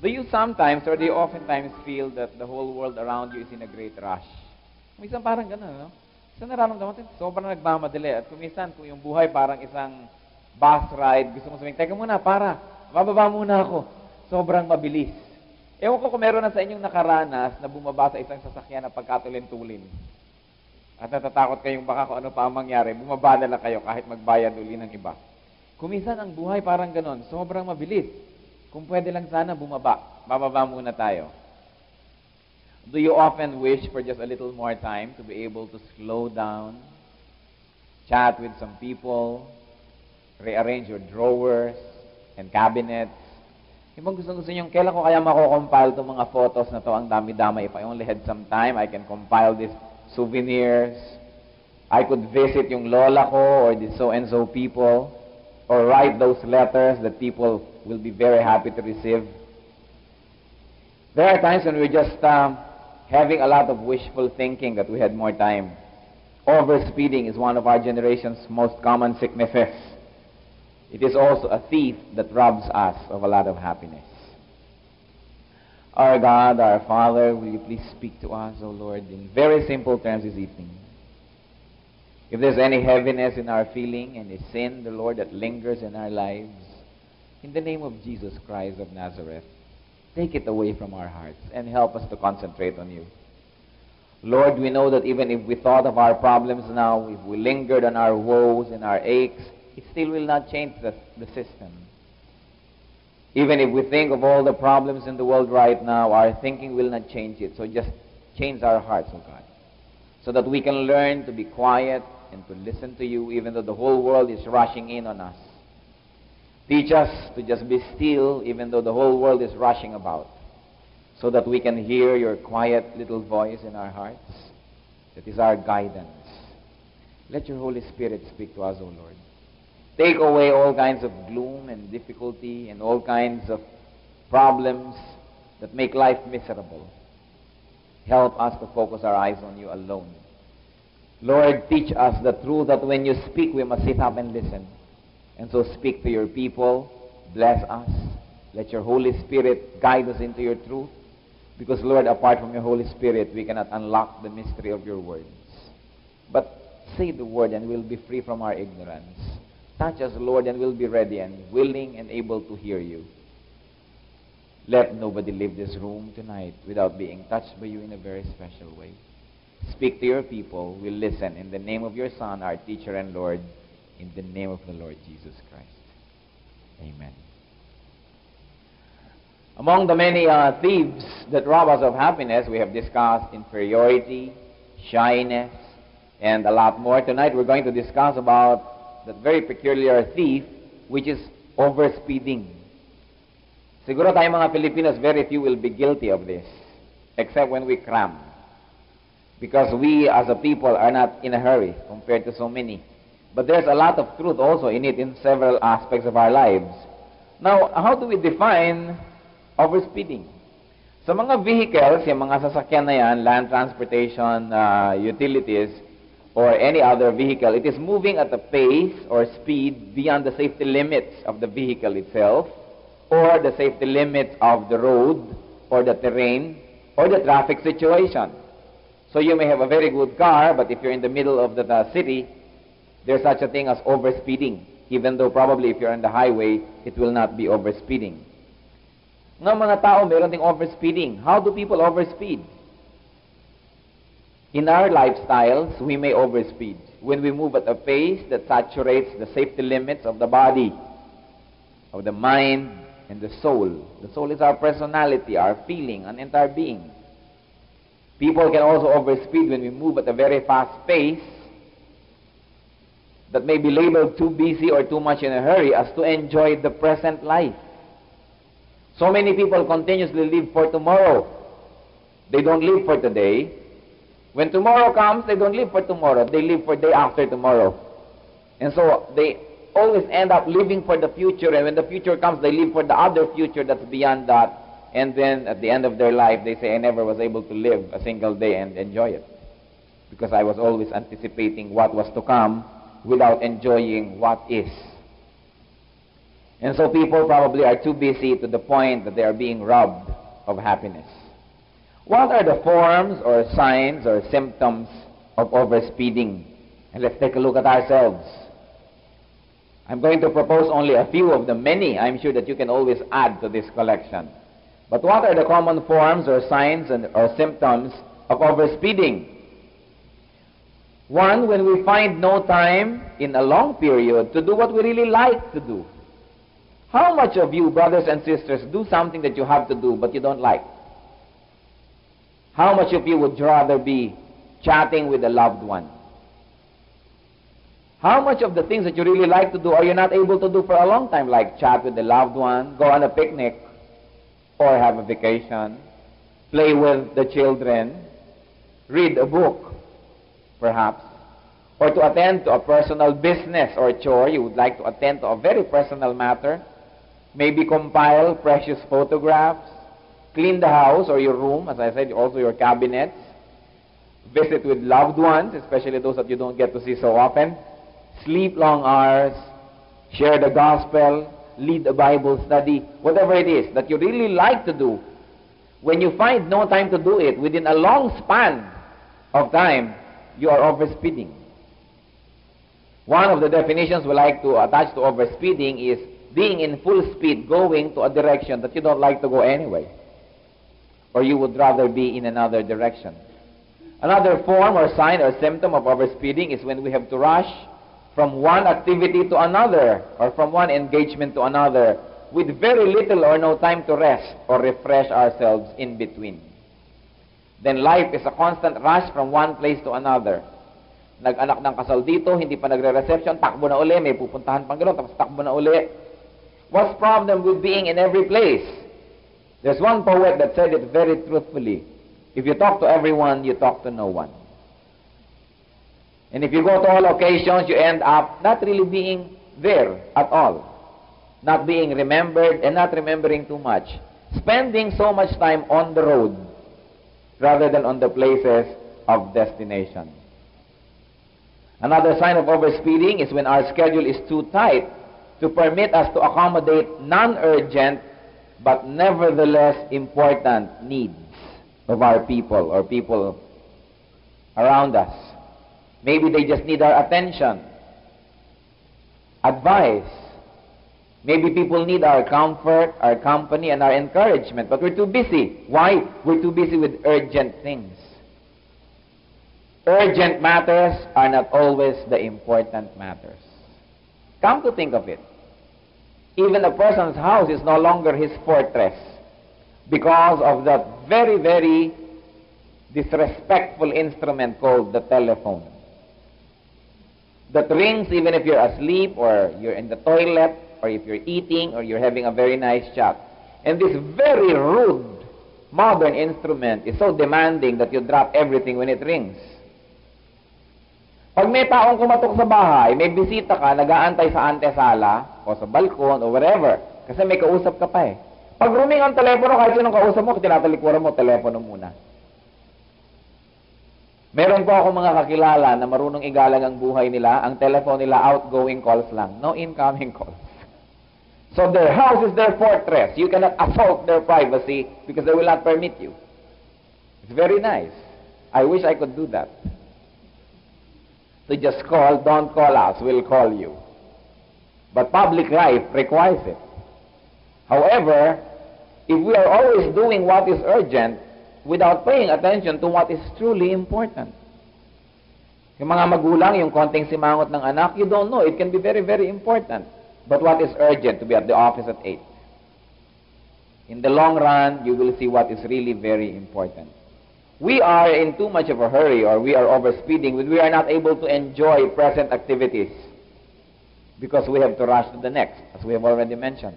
Do you sometimes or do you oftentimes feel that the whole world around you is in a great rush? Minsan parang gano'n, no? Minsan nararamdaman natin, sobrang nagmamadali. At kuminsan, kung yung buhay parang isang bus ride, gusto mo sabihin, teka muna, bababa muna ako. Sobrang mabilis. Ewan ko kung meron na sa inyong nakaranas na bumaba sa isang sasakyan na pagkatulin-tulin. At natatakot kayong baka kung ano pa ang mangyari, bumaba na lang kayo kahit magbayad uli ng iba. Kuminsan ang buhay parang gano'n, sobrang mabilis. Kung pwede lang sana bababa muna tayo. Do you often wish for just a little more time to be able to slow down, chat with some people, rearrange your drawers and cabinets? Yung bang gusto nyo, kailan ko kaya mako-compile itong mga photos na to, ang dami-dami. If I only had some time, I can compile these souvenirs. I could visit yung lola ko or the so-and-so people, or write those letters that people will be very happy to receive. There are times when we're just having a lot of wishful thinking that we had more time. Overspeeding is one of our generation's most common sicknesses. It is also a thief that robs us of a lot of happiness. Our God, our Father, will you please speak to us, O Lord, in very simple terms this evening. If there's any heaviness in our feeling and a sin, the Lord, that lingers in our lives, in the name of Jesus Christ of Nazareth, take it away from our hearts and help us to concentrate on you. Lord, we know that even if we thought of our problems now, if we lingered on our woes and our aches, it still will not change the system. Even if we think of all the problems in the world right now, our thinking will not change it. So just change our hearts, O God, so that we can learn to be quiet and to listen to you even though the whole world is rushing in on us. Teach us to just be still even though the whole world is rushing about, so that we can hear your quiet little voice in our hearts. That is our guidance. Let your Holy Spirit speak to us, O Lord. Take away all kinds of gloom and difficulty and all kinds of problems that make life miserable. Help us to focus our eyes on you alone. Lord, teach us the truth that when you speak, we must sit up and listen. And so speak to your people. Bless us. Let your Holy Spirit guide us into your truth. Because, Lord, apart from your Holy Spirit, we cannot unlock the mystery of your words. But say the word and we'll be free from our ignorance. Touch us, Lord, and we'll be ready and willing and able to hear you. Let nobody leave this room tonight without being touched by you in a very special way. Speak to your people. We'll listen in the name of your Son, our teacher and Lord, in the name of the Lord Jesus Christ. Amen. Among the many thieves that rob us of happiness, we have discussed inferiority, shyness, and a lot more. Tonight we're going to discuss about that very peculiar thief, which is overspeeding. Siguro tayong mga Filipinos, very few will be guilty of this, except when we cram. Because we as a people are not in a hurry compared to so many. But there's a lot of truth also in it in several aspects of our lives. Now, how do we define overspeeding? Sa mga vehicles, yung mga sasakyan na yan, land transportation, utilities, or any other vehicle, it is moving at a pace or speed beyond the safety limits of the vehicle itself, or the safety limits of the road, or the terrain, or the traffic situation. So you may have a very good car, but if you're in the middle of the city, there's such a thing as overspeeding, even though probably if you're on the highway, it will not be overspeeding. Ng mga tao, meron ding overspeeding. How do people overspeed? In our lifestyles, we may overspeed when we move at a pace that saturates the safety limits of the body, of the mind, and the soul. The soul is our personality, our feeling, an entire being. People can also overspeed when we move at a very fast pace that may be labeled too busy or too much in a hurry as to enjoy the present life. So many people continuously live for tomorrow. They don't live for today. When tomorrow comes, they don't live for tomorrow. They live for day after tomorrow. And so they always end up living for the future, and when the future comes, they live for the other future that's beyond that. And then at the end of their life, they say, I never was able to live a single day and enjoy it, because I was always anticipating what was to come without enjoying what is. And so people probably are too busy to the point that they are being robbed of happiness. What are the forms or signs or symptoms of overspeeding? And let's take a look at ourselves. I'm going to propose only a few of the many. I'm sure that you can always add to this collection. But what are the common forms or signs or symptoms of overspeeding? One, when we find no time in a long period to do what we really like to do. How much of you, brothers and sisters, do something that you have to do but you don't like? How much of you would rather be chatting with a loved one? How much of the things that you really like to do are you not able to do for a long time, like chat with a loved one, go on a picnic, or have a vacation, play with the children, read a book, perhaps, or to attend to a personal business or chore you would like to attend to a very personal matter, maybe compile precious photographs, clean the house or your room, as I said, also your cabinets, visit with loved ones, especially those that you don't get to see so often, sleep long hours, share the gospel, lead a Bible study, whatever it is that you really like to do. When you find no time to do it within a long span of time, you are overspeeding. One of the definitions we like to attach to overspeeding is being in full speed, going to a direction that you don't like to go anyway, or you would rather be in another direction. Another form or sign or symptom of overspeeding is when we have to rush from one activity to another, or from one engagement to another, with very little or no time to rest or refresh ourselves in between. Then life is a constant rush from one place to another. Nag-anak ng kasal dito, hindi pa nagre-reception, takbo na uli, may pupuntahan pang gano'n, tapos takbo na uli. What's the problem with being in every place? There's one poet that said it very truthfully. If you talk to everyone, you talk to no one. And if you go to all occasions, you end up not really being there at all. Not being remembered and not remembering too much. Spending so much time on the road rather than on the places of destination. Another sign of overspeeding is when our schedule is too tight to permit us to accommodate non-urgent but nevertheless important needs of our people or people around us. Maybe they just need our attention, advice. Maybe people need our comfort, our company, and our encouragement, but we're too busy. Why? We're too busy with urgent things. Urgent matters are not always the important matters. Come to think of it, even a person's house is no longer his fortress because of that very, very disrespectful instrument called the telephone. That rings even if you're asleep or you're in the toilet or if you're eating or you're having a very nice chat. And this very rude modern instrument is so demanding that you drop everything when it rings. Pag may taong kumatok sa bahay, may bisita ka, nag-aantay sa antesala o sa balkon o wherever, kasi may kausap ka pa eh. Pag rooming ang telepono, kahit sinong kausap mo, tinatalikuran mo, telepono muna. Meron po ako mga kakilala na marunong igalang ang buhay nila, ang telephone nila outgoing calls lang, no incoming calls. So their house is their fortress. You cannot assault their privacy because they will not permit you. It's very nice. I wish I could do that. So just call, don't call us, we'll call you. But public life requires it. However, if we are always doing what is urgent without paying attention to what is truly important. Yung mga magulang, yung konting simangot ng anak, you don't know. It can be very, very important. But what is urgent? To be at the office at 8. In the long run, you will see what is really very important. We are in too much of a hurry, or we are overspeeding when we are not able to enjoy present activities because we have to rush to the next, as we have already mentioned.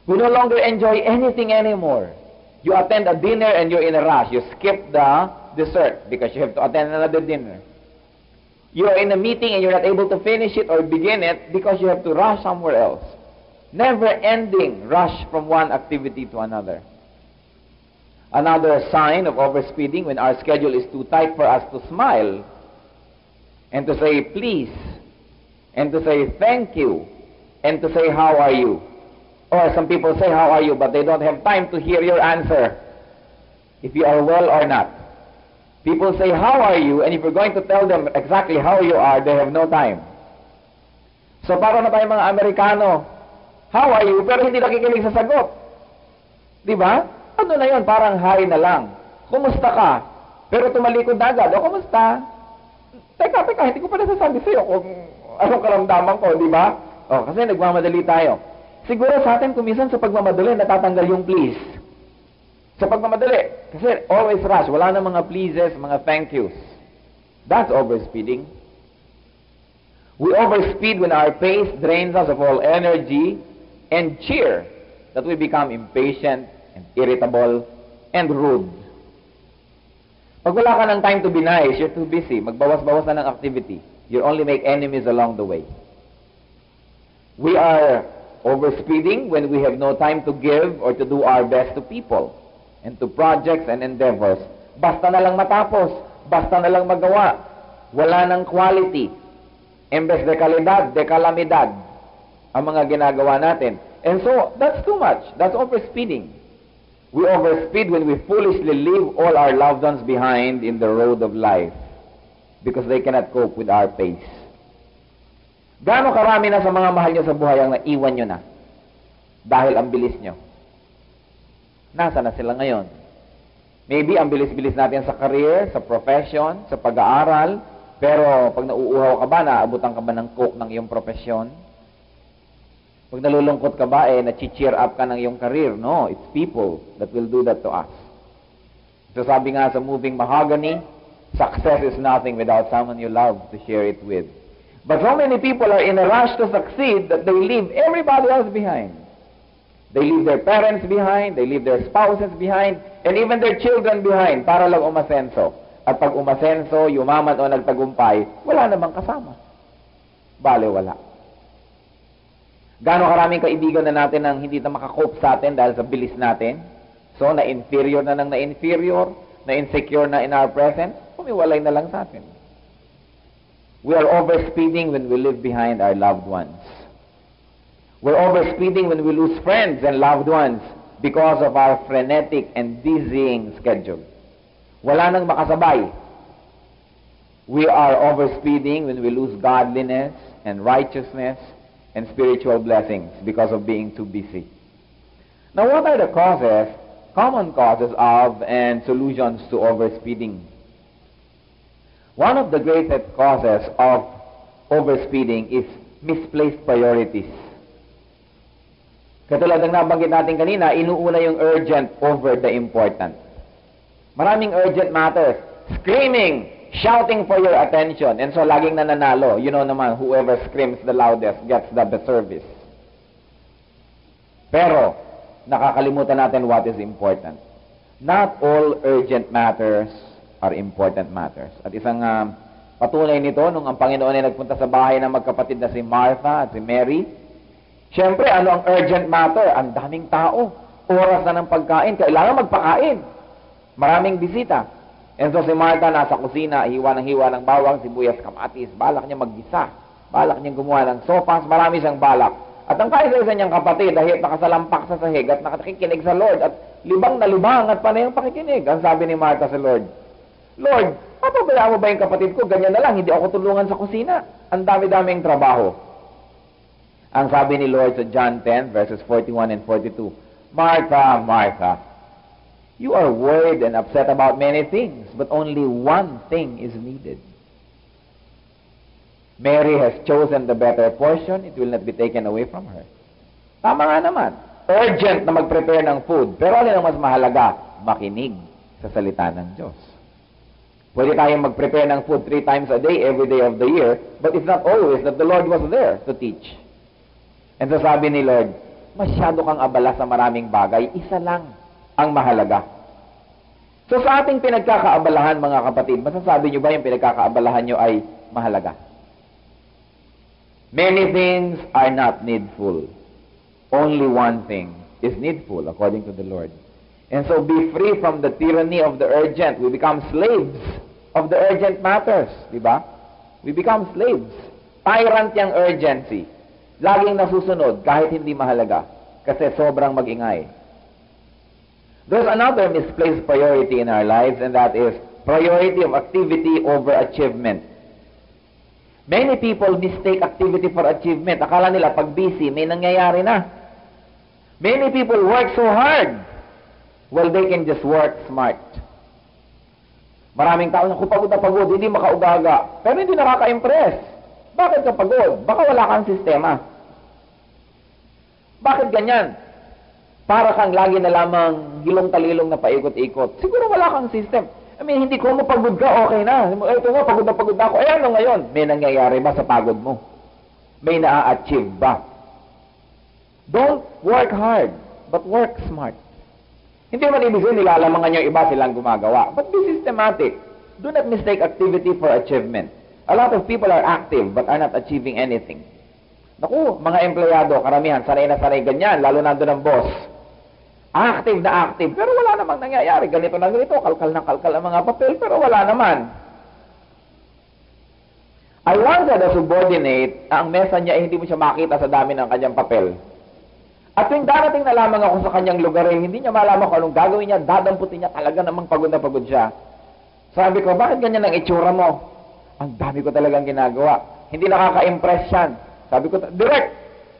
We no longer enjoy anything anymore. You attend a dinner and you're in a rush. You skip the dessert because you have to attend another dinner. You are in a meeting and you're not able to finish it or begin it because you have to rush somewhere else. Never-ending rush from one activity to another. Another sign of overspeeding when our schedule is too tight for us to smile and to say please and to say thank you and to say how are you. Or some people say, how are you? But they don't have time to hear your answer, if you are well or not. People say, how are you? And if you're going to tell them exactly how you are, they have no time. So para na tayo mga Amerikano, how are you? Pero hindi nakikinig sa sagot. Di ba? Ano na yun? Parang hi na lang. Kumusta ka? Pero tumalikod na agad. O, kumusta? Teka, hindi ko pa nasasabi sa'yo kung anong karamdaman ko, di ba? O, kasi nagmamadali tayo. Siguro sa atin, kumisan sa pagmamadali, natatanggal yung please. Sa pagmamadali. Kasi always rush. Wala na mga pleases, mga thank yous. That's overspeeding. We overspeed when our pace drains us of all energy and cheer, that we become impatient and irritable and rude. Pag wala ka ng time to be nice, you're too busy. Magbawas-bawas na ng activity. You only make enemies along the way. We are overspeeding when we have no time to give or to do our best to people and to projects and endeavors. Basta na lang matapos. Basta na lang magawa. Wala ng quality. Embes de kalidad, de kalamidad ang mga ginagawa natin. And so, that's too much. That's overspeeding. We overspeed when we foolishly leave all our loved ones behind in the road of life because they cannot cope with our pace. Gaano karami na sa mga mahal nyo sa buhay ang naiwan nyo na dahil ang bilis nyo? Nasa na sila ngayon? Maybe ang bilis-bilis natin sa career, sa profession, sa pag-aaral, pero pag nauuhaw ka ba, naabutan ka ba ng coke ng iyong profesyon? Pag nalulungkot ka ba, na-cheer up ka ng iyong career? No, it's people that will do that to us. So sabi nga sa moving Mahogany, success is nothing without someone you love to share it with. But so many people are in a rush to succeed that they leave everybody else behind. They leave their parents behind, they leave their spouses behind, and even their children behind para lang umasenso. At pag umasenso, yumaman o nagtagumpay, wala namang kasama. Bale, wala. Gaano karaming kaibigan na natin ang hindi na makakope sa atin dahil sa bilis natin? So, na-inferior na ng na-inferior, na-insecure na in our present, umiwalay na lang sa atin. We are overspeeding when we leave behind our loved ones. We're overspeeding when we lose friends and loved ones because of our frenetic and dizzying schedule. Wala nang makasabay. We are overspeeding when we lose godliness and righteousness and spiritual blessings because of being too busy. Now, what are the causes, common causes of and solutions to overspeeding? One of the greatest causes of overspeeding is misplaced priorities. Katulad ng nabanggit natin kanina, inuuna yung urgent over the important. Maraming urgent matters. Screaming, shouting for your attention. And so, laging nananalo. You know naman, whoever screams the loudest gets the best service. Pero, nakakalimutan natin what is important. Not all urgent matters are important matters. At isang patunay nito, nung ang Panginoon ay nagpunta sa bahay ng magkapatid na si Martha at si Mary, siyempre, ano ang urgent matter? Ang daming tao. Oras na ng pagkain. Kailangan magpakain. Maraming bisita. And so si Martha nasa kusina, hiwa ng bawang, sibuyas, kamatis. Balak niya maggisa. Balak niya gumawa ng sopas. Marami siyang balak. At ang kaisa-isa niyang kapatid, dahil nakasalampak sa sahig at nakakikinig sa Lord at libang na libang at panay ang pakikinig. Ang sabi ni Martha sa Lord, Lord, papabayaan mo ba yung kapatid ko? Ganyan na lang, hindi ako tulungan sa kusina. Ang dami-daming trabaho. Ang sabi ni Lord sa John 10, verses 41 and 42, Martha, Martha, you are worried and upset about many things, but only one thing is needed. Mary has chosen the better portion. It will not be taken away from her. Tama nga naman. Urgent na mag-prepare ng food. Pero ano ang mas mahalaga? Makinig sa salita ng Diyos. Pwede tayong mag-prepare ng food 3 times a day, every day of the year, but it's not always that the Lord was there to teach. And so sabi ni Lord, masyado kang abala sa maraming bagay, isa lang ang mahalaga. So sa ating pinagkakaabalahan, mga kapatid, masasabi nyo ba yung pinagkakaabalahan nyo ay mahalaga? Many things are not needful. Only one thing is needful, according to the Lord. And so be free from the tyranny of the urgent. We become slaves of the urgent matters. Diba? We become slaves. Tyrant yung urgency. Laging nasusunod kahit hindi mahalaga. kasi sobrang magingay. There's another misplaced priority in our lives, and that is priority of activity over achievement. Many people mistake activity for achievement. Akala nila pag busy, may nangyayari na. Many people work so hard. Well, they can just work smart. Maraming tao na pagod na pagod, hindi makaugaga. Pero hindi nakaka-impress. Bakit ka pagod? Baka wala kang sistema. Bakit ganyan? Para kang lagi na lamang gilong-talilong na paikot-ikot. Siguro wala kang system. I mean, hindi ko mapagod ka, okay na. Ito nga, pagod na ako. Eh, ano ngayon? May nangyayari ba sa pagod mo? May na-achieve ba? Don't work hard, but work smart. Hindi naman ibig sabihin, nilalamangan yung iba silang gumagawa. But be systematic. Do not mistake activity for achievement. A lot of people are active, but are not achieving anything. Naku, mga empleyado, karamihan, sanay na sanay ganyan, lalo na doon ang boss. Active na active, pero wala namang nangyayari. Ganito na ganito, kalkal na kalkal ang mga papel, pero wala naman. I once had a subordinate, ang mesa niya hindi mo siya makita sa dami ng kanyang papel. At tuwing darating na lamang ako sa kanyang lugar, hindi niya malaman kung anong gagawin niya, dadamputin niya, talaga namang pagod na pagod siya. Sabi ko, bakit ganyan ang itsura mo? Ang dami ko talagang ginagawa. Hindi nakaka-impress yan. Sabi ko, direct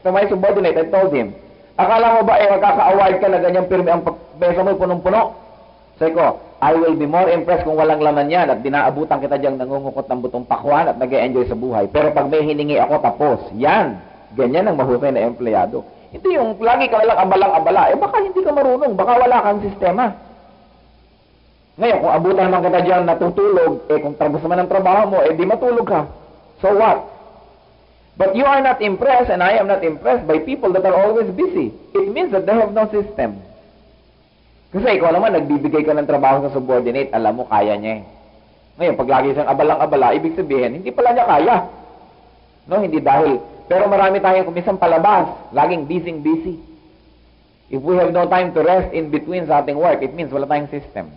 to my subordinate, I told him, akala mo ba magkaka-award ka na ganyang pirmi ang mesa mo punong-puno? Sabi ko, I will be more impressed kung walang laman yan at dinaabutan kita diyang nangungukot ng butong pakwan at nag-e-enjoy sa buhay. Pero pag may hiningi ako, tapos. Yan. Ganyan ang mahusay na empleyado. Hindi yung lagi ka lang abalang-abala. Baka hindi ka marunong. Baka wala kang sistema. Ngayon, kung abutan naman kita dyan natutulog, kung tapos naman ang trabaho mo, di matulog ka. So what? But you are not impressed, and I am not impressed by people that are always busy. It means that they have no system. Kasi ikaw naman, nagbibigay ka ng trabaho sa subordinate, alam mo, kaya niya eh. Ngayon, pag lagi siyang abalang-abala, ibig sabihin, hindi pala niya kaya. No, hindi dahil. Pero marami tayong kumisang palabas, laging busy. If we have no time to rest in between sa ating work, it means wala tayong system.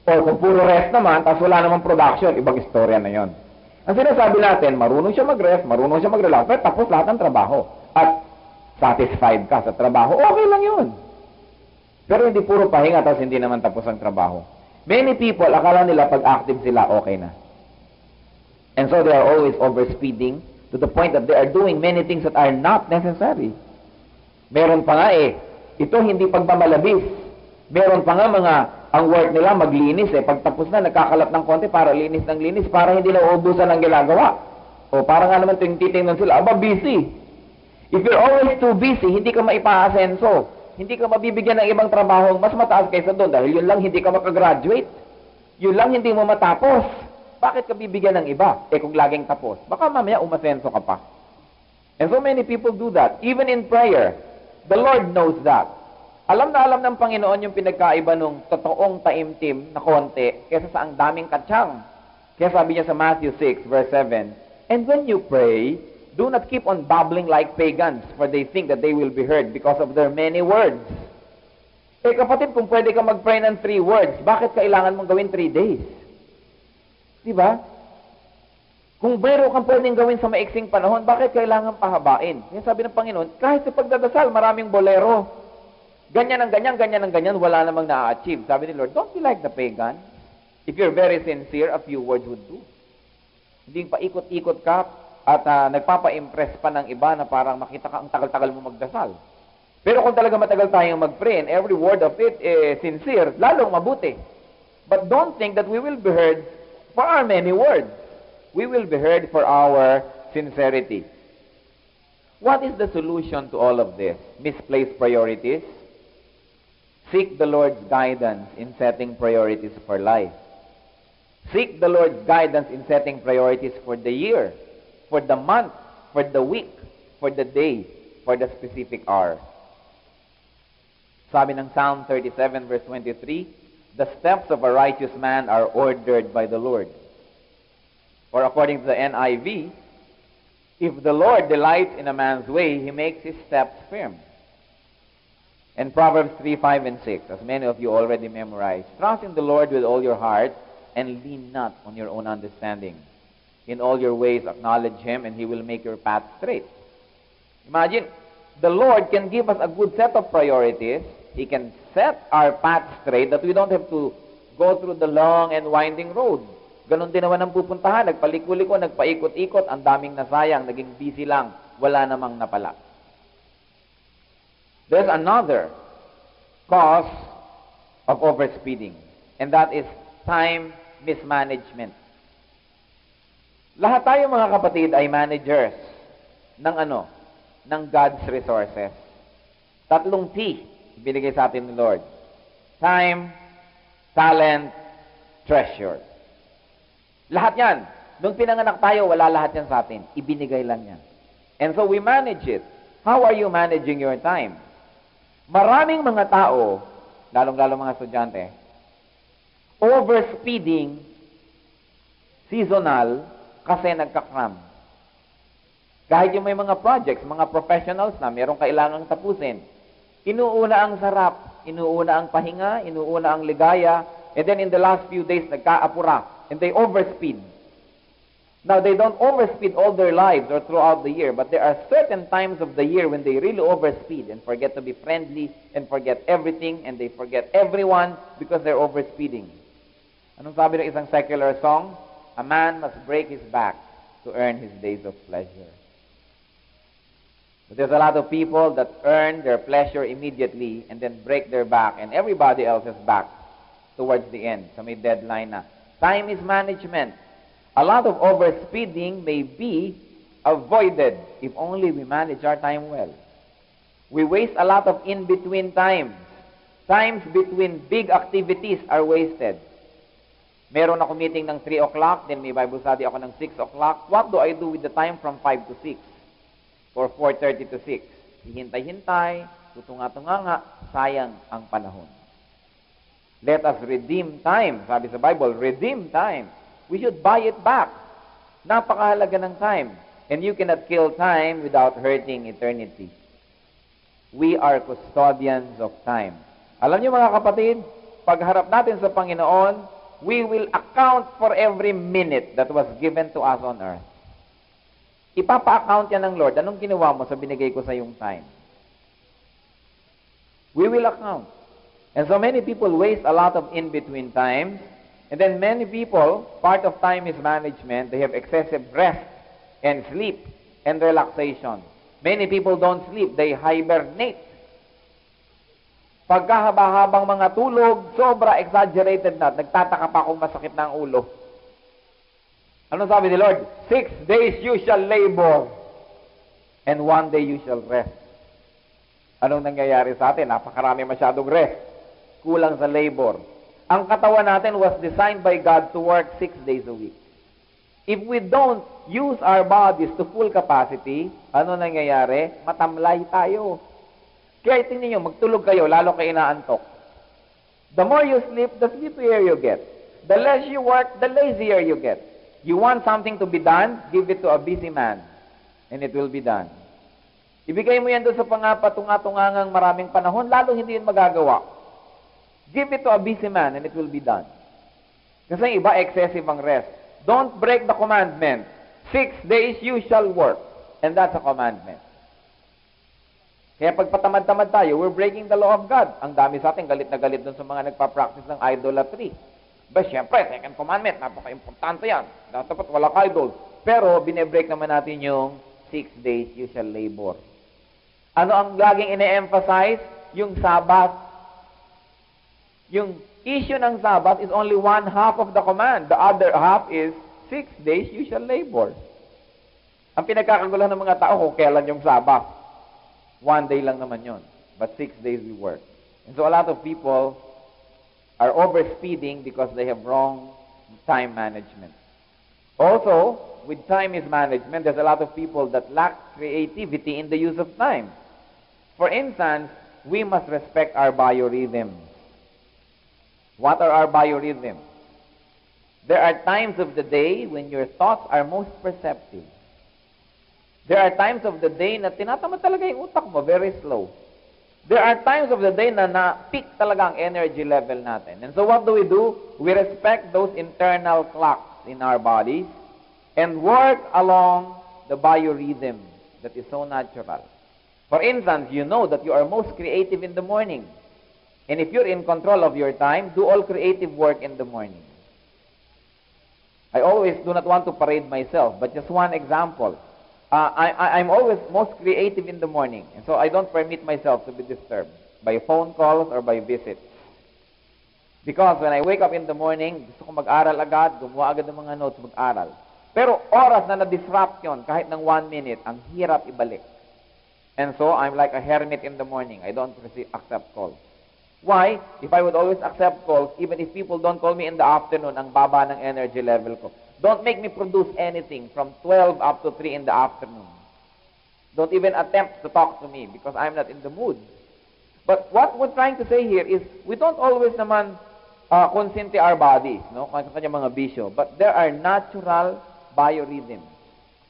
Or kung puro rest naman, tapos wala namang production, ibang istorya na yon. Ang sinasabi natin, marunong siya mag-rest, marunong siya mag-relax, pero tapos lahat ng trabaho. At satisfied ka sa trabaho, okay lang yun. Pero hindi puro pahinga, tapos hindi naman tapos ang trabaho. Many people, akala nila pag active sila, okay na. And so they are always overspeeding to the point that they are doing many things that are not necessary. Meron pa nga ito hindi pagmamalabis. Meron pa nga ang work nila maglinis pag tapos na, nagkakalat ng konti para linis ng linis, para hindi na uubusan ng ginagawa. O para nga naman tuwing titingnan sila, busy. If you're always too busy, hindi ka maipaasenso. Hindi ka mabibigyan ng ibang trabaho mas mataas kaysa doon dahil yun lang hindi ka makagraduate. Yun lang hindi mo matapos. Bakit ka bibigyan ng iba? Kung laging tapos. Baka mamaya umasenso ka pa. And so many people do that. Even in prayer, the Lord knows that. Alam na alam ng Panginoon yung pinagkaiba nung totoong taimtim na konti kesa sa ang daming katsyang. Kaya sabi niya sa Matthew 6, verse 7, and when you pray, do not keep on babbling like pagans, for they think that they will be heard because of their many words. Kapatid, kung pwede ka mag-pray ng 3 words, bakit kailangan mong gawin 3 days? Diba? Kung meron kang pwedeng gawin sa maiksing panahon, bakit kailangan pahabain? Yan sabi ng Panginoon, kahit sa pagdadasal, maraming bolero. Ganyan ang ganyan, wala namang na-achieve. Sabi ni Lord, don't be like the pagan. If you're very sincere, a few words would do. Hindi paikot-ikot ka at nagpapa-impress pa ng iba na parang makita ka ang tagal-tagal mo magdasal. Pero kung talaga matagal tayong mag-pray and every word of it is sincere, lalong mabuti. But don't think that we will be heard for our many words. We will be heard for our sincerity. What is the solution to all of this? Misplaced priorities? Seek the Lord's guidance in setting priorities for life. Seek the Lord's guidance in setting priorities for the year, for the month, for the week, for the day, for the specific hour. Sabi ng Psalm 37 verse 23, the steps of a righteous man are ordered by the Lord. Or according to the NIV, if the Lord delights in a man's way, he makes his steps firm. And Proverbs 3, 5, and 6, as many of you already memorized, trust in the Lord with all your heart and lean not on your own understanding. In all your ways acknowledge Him and He will make your path straight. Imagine, the Lord can give us a good set of priorities. He can set our path straight that we don't have to go through the long and winding road. Ganon din naman ang pupuntahan. Nagpaliko-liko, nagpaikot-ikot, ang daming nasayang, naging busy lang, wala namang napala. There's another cause of overspeeding, and that is time mismanagement. Lahat tayo mga kapatid ay managers ng ng God's resources. 3 T binigay sa atin ng Lord. Time, talent, treasure. Lahat yan. Nung pinanganak tayo, wala lahat yan sa atin. Ibinigay lang yan. And so we manage it. How are you managing your time? Maraming mga tao, lalong-lalong mga estudyante, overspeeding seasonal kasi nagkakram. Kahit yung may mga projects, mga professionals na mayroong kailangang tapusin, inuuna ang sarap, inuuna ang pahinga, inuuna ang ligaya, and then in the last few days, nagkaapura, and they overspeed. Now, they don't overspeed all their lives or throughout the year, but there are certain times of the year when they really overspeed and forget to be friendly and forget everything and they forget everyone because they're overspeeding. Anong sabi ng isang secular song? A man must break his back to earn his days of pleasure. But there's a lot of people that earn their pleasure immediately and then break their back and everybody else's back towards the end. So may deadline na. Time is management. A lot of overspeeding may be avoided if only we manage our time well. We waste a lot of in-between times. Times between big activities are wasted. Meron ako meeting ng 3 o'clock, then may Bible study ako ng 6 o'clock. What do I do with the time from 5 to 6? Or 4:30 to 6? Hihintay-hintay, tutunga-tunga, sayang ang panahon. Let us redeem time. Sabi sa Bible, redeem time. We should buy it back. Napakahalaga ng time. And you cannot kill time without hurting eternity. We are custodians of time. Alam niyo mga kapatid, pagharap natin sa Panginoon, we will account for every minute that was given to us on earth. Ipapa-account yan ng Lord. Anong ginawa mo sa binigay ko sa iyong time? We will account. And so many people waste a lot of in-between times. And then many people, part of time is management. They have excessive rest and sleep and relaxation. Many people don't sleep. They hibernate. Pagkahaba-habang mga tulog, sobra exaggerated na. Nagtataka pa kung masakit na ang ulo. Ano sabi ni Lord? 6 days you shall labor and 1 day you shall rest. Anong nangyayari sa atin? Napakarami masyadong rest. Kulang sa labor. Ang katawan natin was designed by God to work 6 days a week. If we don't use our bodies to full capacity, ano nangyayari? Matamlay tayo. Kaya tingnan nyo, magtulog kayo, lalo kayo inaantok. The more you sleep, the sleepier you get. The less you work, the lazier you get. You want something to be done, give it to a busy man, and it will be done. Ibigay mo yan doon sa pangapatunga-tungangang maraming panahon, lalo hindi yun magagawa. Give it to a busy man, and it will be done. Kasi iba, excessive ang rest. Don't break the commandment. 6 days you shall work, and that's a commandment. Kaya pag patamad-tamad tayo, we're breaking the law of God. Ang dami sa atin, galit na galit doon sa mga nagpa-practice ng idolatry. Ba, siyempre, second commandment, napaka-importante yan. Dapat wala idol. Pero, binebreak naman natin yung 6 days you shall labor. Ano ang laging ine-emphasize? Yung Sabbath. Yung issue ng Sabbath is only 1/2 of the command. The other half is 6 days you shall labor. Ang pinagkakagulan ng mga tao kung kailan yung Sabbath. 1 day lang naman yon, but 6 days we work. And so a lot of people are overspeeding because they have wrong time management. Also, with time mismanagement, there's a lot of people that lack creativity in the use of time. For instance, we must respect our biorhythms. What are our biorhythms? There are times of the day when your thoughts are most perceptive. There are times of the day na tinatamad talaga yung utak mo, very slow. There are times of the day na na-peak talaga ang energy level natin. And so what do? We respect those internal clocks in our bodies and work along the biorhythm that is so natural. For instance, you know that you are most creative in the morning. And if you're in control of your time, do all creative work in the morning. I always do not want to parade myself, but just one example. I'm always most creative in the morning, and so I don't permit myself to be disturbed by phone calls or by visits. Because when I wake up in the morning, gusto ko mag-aral agad, gumawa agad ng mga notes, mag-aral. Pero oras na na-disrupt yun, kahit ng 1 minute, ang hirap ibalik. And so, I'm like a hermit in the morning. I don't accept calls. Why? If I would always accept calls, even if people don't call me in the afternoon, ang baba ng energy level ko. Don't make me produce anything from 12 up to 3 in the afternoon. Don't even attempt to talk to me because I'm not in the mood. But what we're trying to say here is, we don't always naman consente our bodies, no? Kanya mga bisyo. But there are natural biorhythms.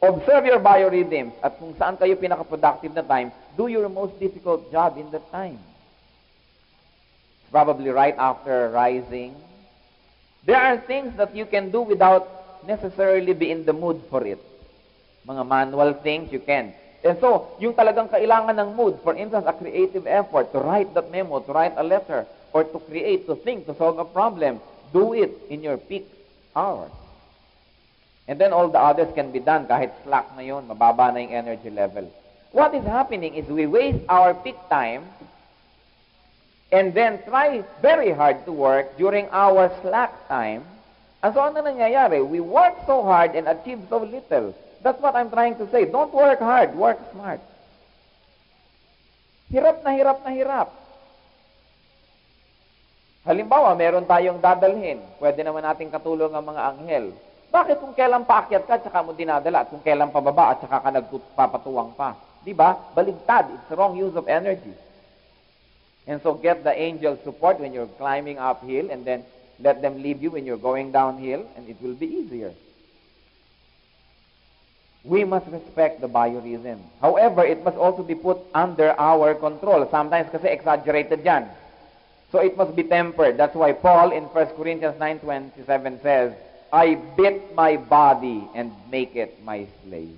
Observe your biorhythms at kung saan kayo pinaka-productive na time, do your most difficult job in that time. Probably right after rising. There are things that you can do without necessarily be in the mood for it. Mga manual things you can. And so, yung talagang kailangan ng mood, for instance, a creative effort to write that memo, to write a letter, or to create, to think, to solve a problem, do it in your peak hours. And then all the others can be done kahit slack na yun, mababa na yung energy level. What is happening is we waste our peak time and then try very hard to work during our slack time. And so ano nangyayari? We work so hard and achieve so little. That's what I'm trying to say. Don't work hard, work smart. Hirap na hirap na hirap. Halimbawa, meron tayong dadalhin. Pwede naman nating katulong ang mga anghel. Bakit kung kailan paakyat ka, tsaka mo dinadala, at kung kailan pababa, at tsaka ka nagpapatuwang pa? Diba? Baligtad. It's wrong use of energy. And so get the angel support when you're climbing uphill, and then let them lead you when you're going downhill, and it will be easier. We must respect the biorhythm. However, it must also be put under our control. Sometimes kasi exaggerated yan. So it must be tempered. That's why Paul in 1 Corinthians 9:27 says, I beat my body and make it my slave.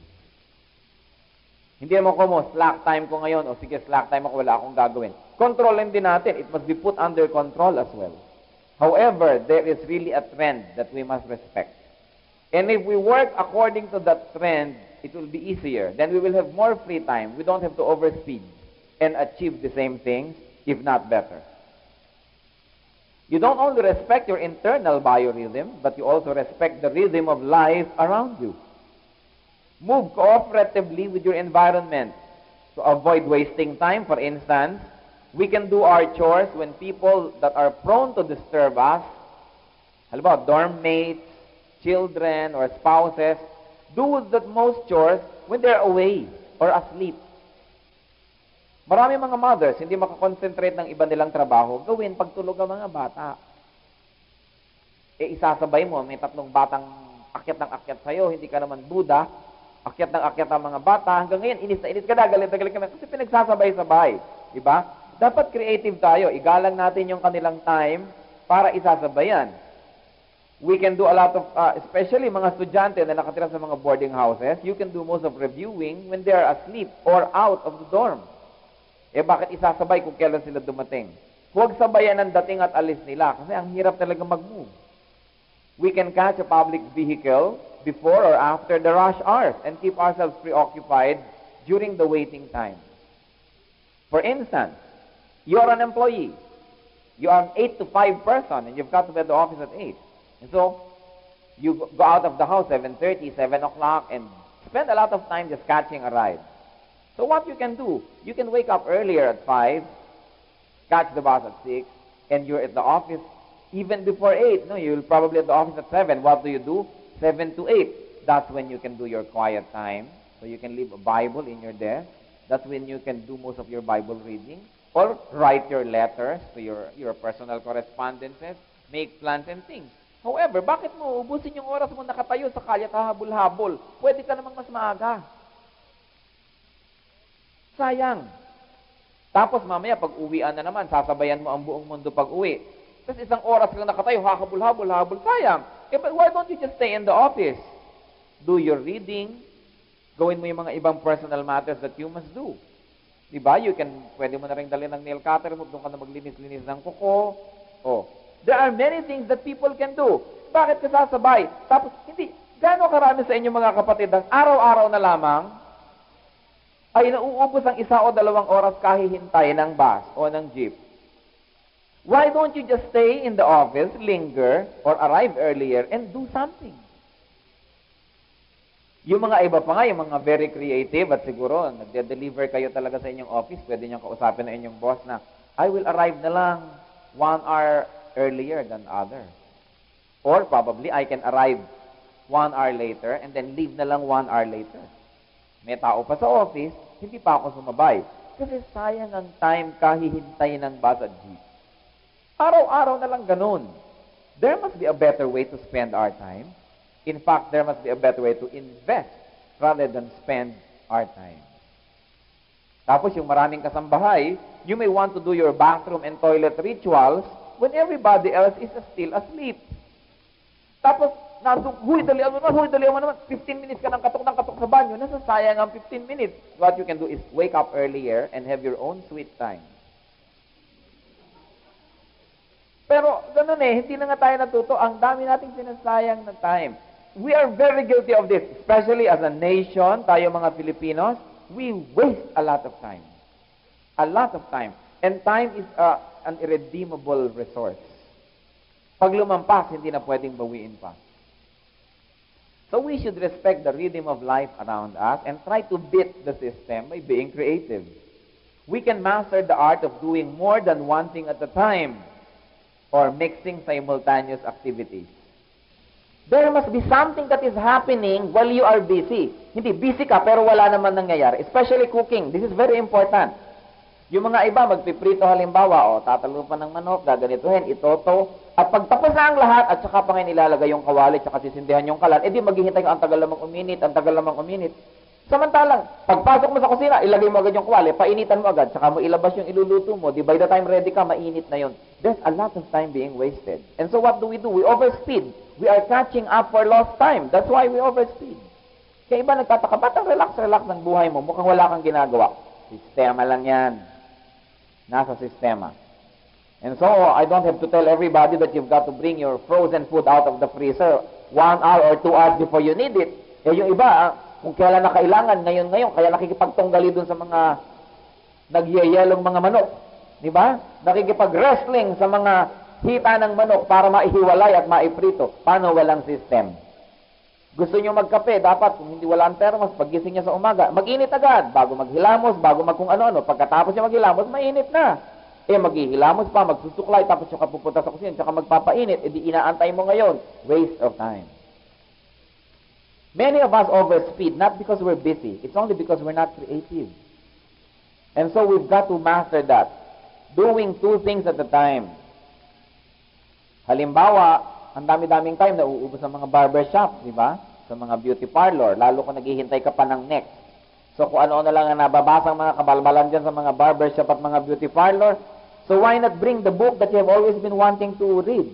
Hindi naman ko mo, slack time ko ngayon, o sige, slack time ako, wala akong gagawin. Kontrolin din natin. It must be put under control as well. However, there is really a trend that we must respect. And if we work according to that trend, it will be easier. Then we will have more free time. We don't have to overspeed and achieve the same things, if not better. You don't only respect your internal biorhythm, but you also respect the rhythm of life around you. Move cooperatively with your environment to avoid wasting time. For instance, we can do our chores when people that are prone to disturb us, halimbawa, dorm mates, children, or spouses, do that most chores when they're away or asleep. Marami mga mothers, hindi makakonsentrate ng iba nilang trabaho, gawin pagtulog ang mga bata. Isasabay mo, may 3 batang akyat ng akyat sa'yo, hindi ka naman Buddha, akyat ng akyat ang mga bata, hanggang ngayon, inis na inis ka na, galit na galit ka na, kasi pinagsasabay-sabay. Diba? Dapat creative tayo, igalang natin yung kanilang time para isasabayan. We can do a lot of, especially mga estudyante na nakatira sa mga boarding houses, you can do most of reviewing when they are asleep or out of the dorm. Bakit isasabay kung kailan sila dumating? Huwag sabayan ang dating at alis nila kasi ang hirap talaga mag-move. We can catch a public vehicle before or after the rush hours and keep ourselves preoccupied during the waiting time. For instance, you're an employee. You are an 8 to 5 person and you've got to be at the office at 8. And so, you go out of the house 7:30, 7 o'clock and spend a lot of time just catching a ride. So what you can do, you can wake up earlier at 5, catch the bus at 6, and you're at the office even before 8. No, you'll probably at the office at 7. What do? 7 to 8. That's when you can do your quiet time. So you can leave a Bible in your desk. That's when you can do most of your Bible reading. Or write your letters to your personal correspondences, make plans and things. However, bakit mo ubusin yung oras mo nakatayo sa kalye at habol-habol? Pwede ka namang mas maaga. Sayang. Tapos mamaya pag uwian na naman, sasabayan mo ang buong mundo pag uwi. Tapos isang oras lang nakatayo, hahabol-habol, sayang. But why don't you just stay in the office? Do your reading. Gawin mo yung mga ibang personal matters that you must do. Diba? Pwede mo na rin dalhin ng nail cutter, doon ka na maglinis-linis ng kuko. Oh. There are many things that people can do. Bakit ka sasabay? Tapos, hindi, gaano karami sa inyo mga kapatid ang araw-araw na lamang ay nauubos ang 1 o 2 oras kahihintay ng bus o ng jeep. Why don't you just stay in the office, linger, or arrive earlier and do something? Yung mga iba pa nga, yung mga very creative at siguro, nagde-deliver kayo talaga sa inyong office, pwede niyong kausapin na inyong boss na, I will arrive na lang 1 hour earlier than others. Or probably, I can arrive 1 hour later and then leave na lang 1 hour later. May tao pa sa office, hindi pa ako sumabay. Kasi sayang ang time kahihintay ng bus at jeep. Araw-araw na lang ganun. There must be a better way to spend our time. In fact, there must be a better way to invest rather than spend our time. Tapos yung maraming kasambahay, you may want to do your bathroom and toilet rituals when everybody else is still asleep. Tapos, huy, dalian mo naman, 15 minutes ka ng katok sa banyo, nasasayang ang 15 minutes. What you can do is wake up earlier and have your own sweet time. Pero, ganun hindi na nga tayo natuto. Ang dami nating sinasayang na time. We are very guilty of this, especially as a nation, tayo mga Filipinos, we waste a lot of time. A lot of time. And time is an irredeemable resource. Pag lumampas, hindi na pwedeng bawiin pa. So we should respect the rhythm of life around us and try to beat the system by being creative. We can master the art of doing more than one thing at a time or mixing simultaneous activities. There must be something that is happening while you are busy. Hindi, busy ka pero wala naman nangyayari. Especially cooking. This is very important. Yung mga iba, magpiprito halimbawa, tatalupan ng manok, gaganituhin, itoto. At pagtapos na ang lahat, at saka pa ngayon ilalagay yung kawali, tsaka sisindihan yung kalan, edi maghihintay ka, ang tagal lamang uminit. Samantalang, pagpasok mo sa kusina, ilagay mo agad yung kawali, painitan mo agad, tsaka mo ilabas yung iluluto mo, di by the time ready ka, mainit na yun. There's a lot of time being wasted. And so what do? We overspeed. We are catching up for lost time. That's why we overspeed. Kaya iba nagtataka, ba't ang relax ng buhay mo? Mukhang wala kang ginagawa. Sistema lang yan. Nasa sistema. And so, I don't have to tell everybody that you've got to bring your frozen food out of the freezer 1 hour or 2 hours before you need it. Eh, yung iba, kung kailan na kailangan, ngayon, kaya nakikipagtunggali dun sa mga nagyayelong mga manok. Di ba? Nakikipag-wrestling sa mga hita ng manok para maihiwalay at maiprito. Paano walang system? Gusto nyo magkape, dapat kung hindi wala ang termos, paggising niya sa umaga, mag-init agad, bago maghilamos, bago kung ano-ano. Pagkatapos niya maghilamos, mainit na. Eh, maghihilamos pa, magsusuklay, tapos yung kapupunta sa kusina, tsaka magpapainit, edi inaantay mo ngayon. Waste of time. Many of us overspeed, not because we're busy. It's only because we're not creative. And so we've got to master that. Doing 2 things at a time. Halimbawa, ang dami-daming time na uubos sa mga barbershop, di ba? Sa mga beauty parlor, lalo kung naghihintay ka pa ng next. So kung ano na lang ang nababasang mga kabalbalan dyan sa mga barbershop at mga beauty parlor, so why not bring the book that you have always been wanting to read?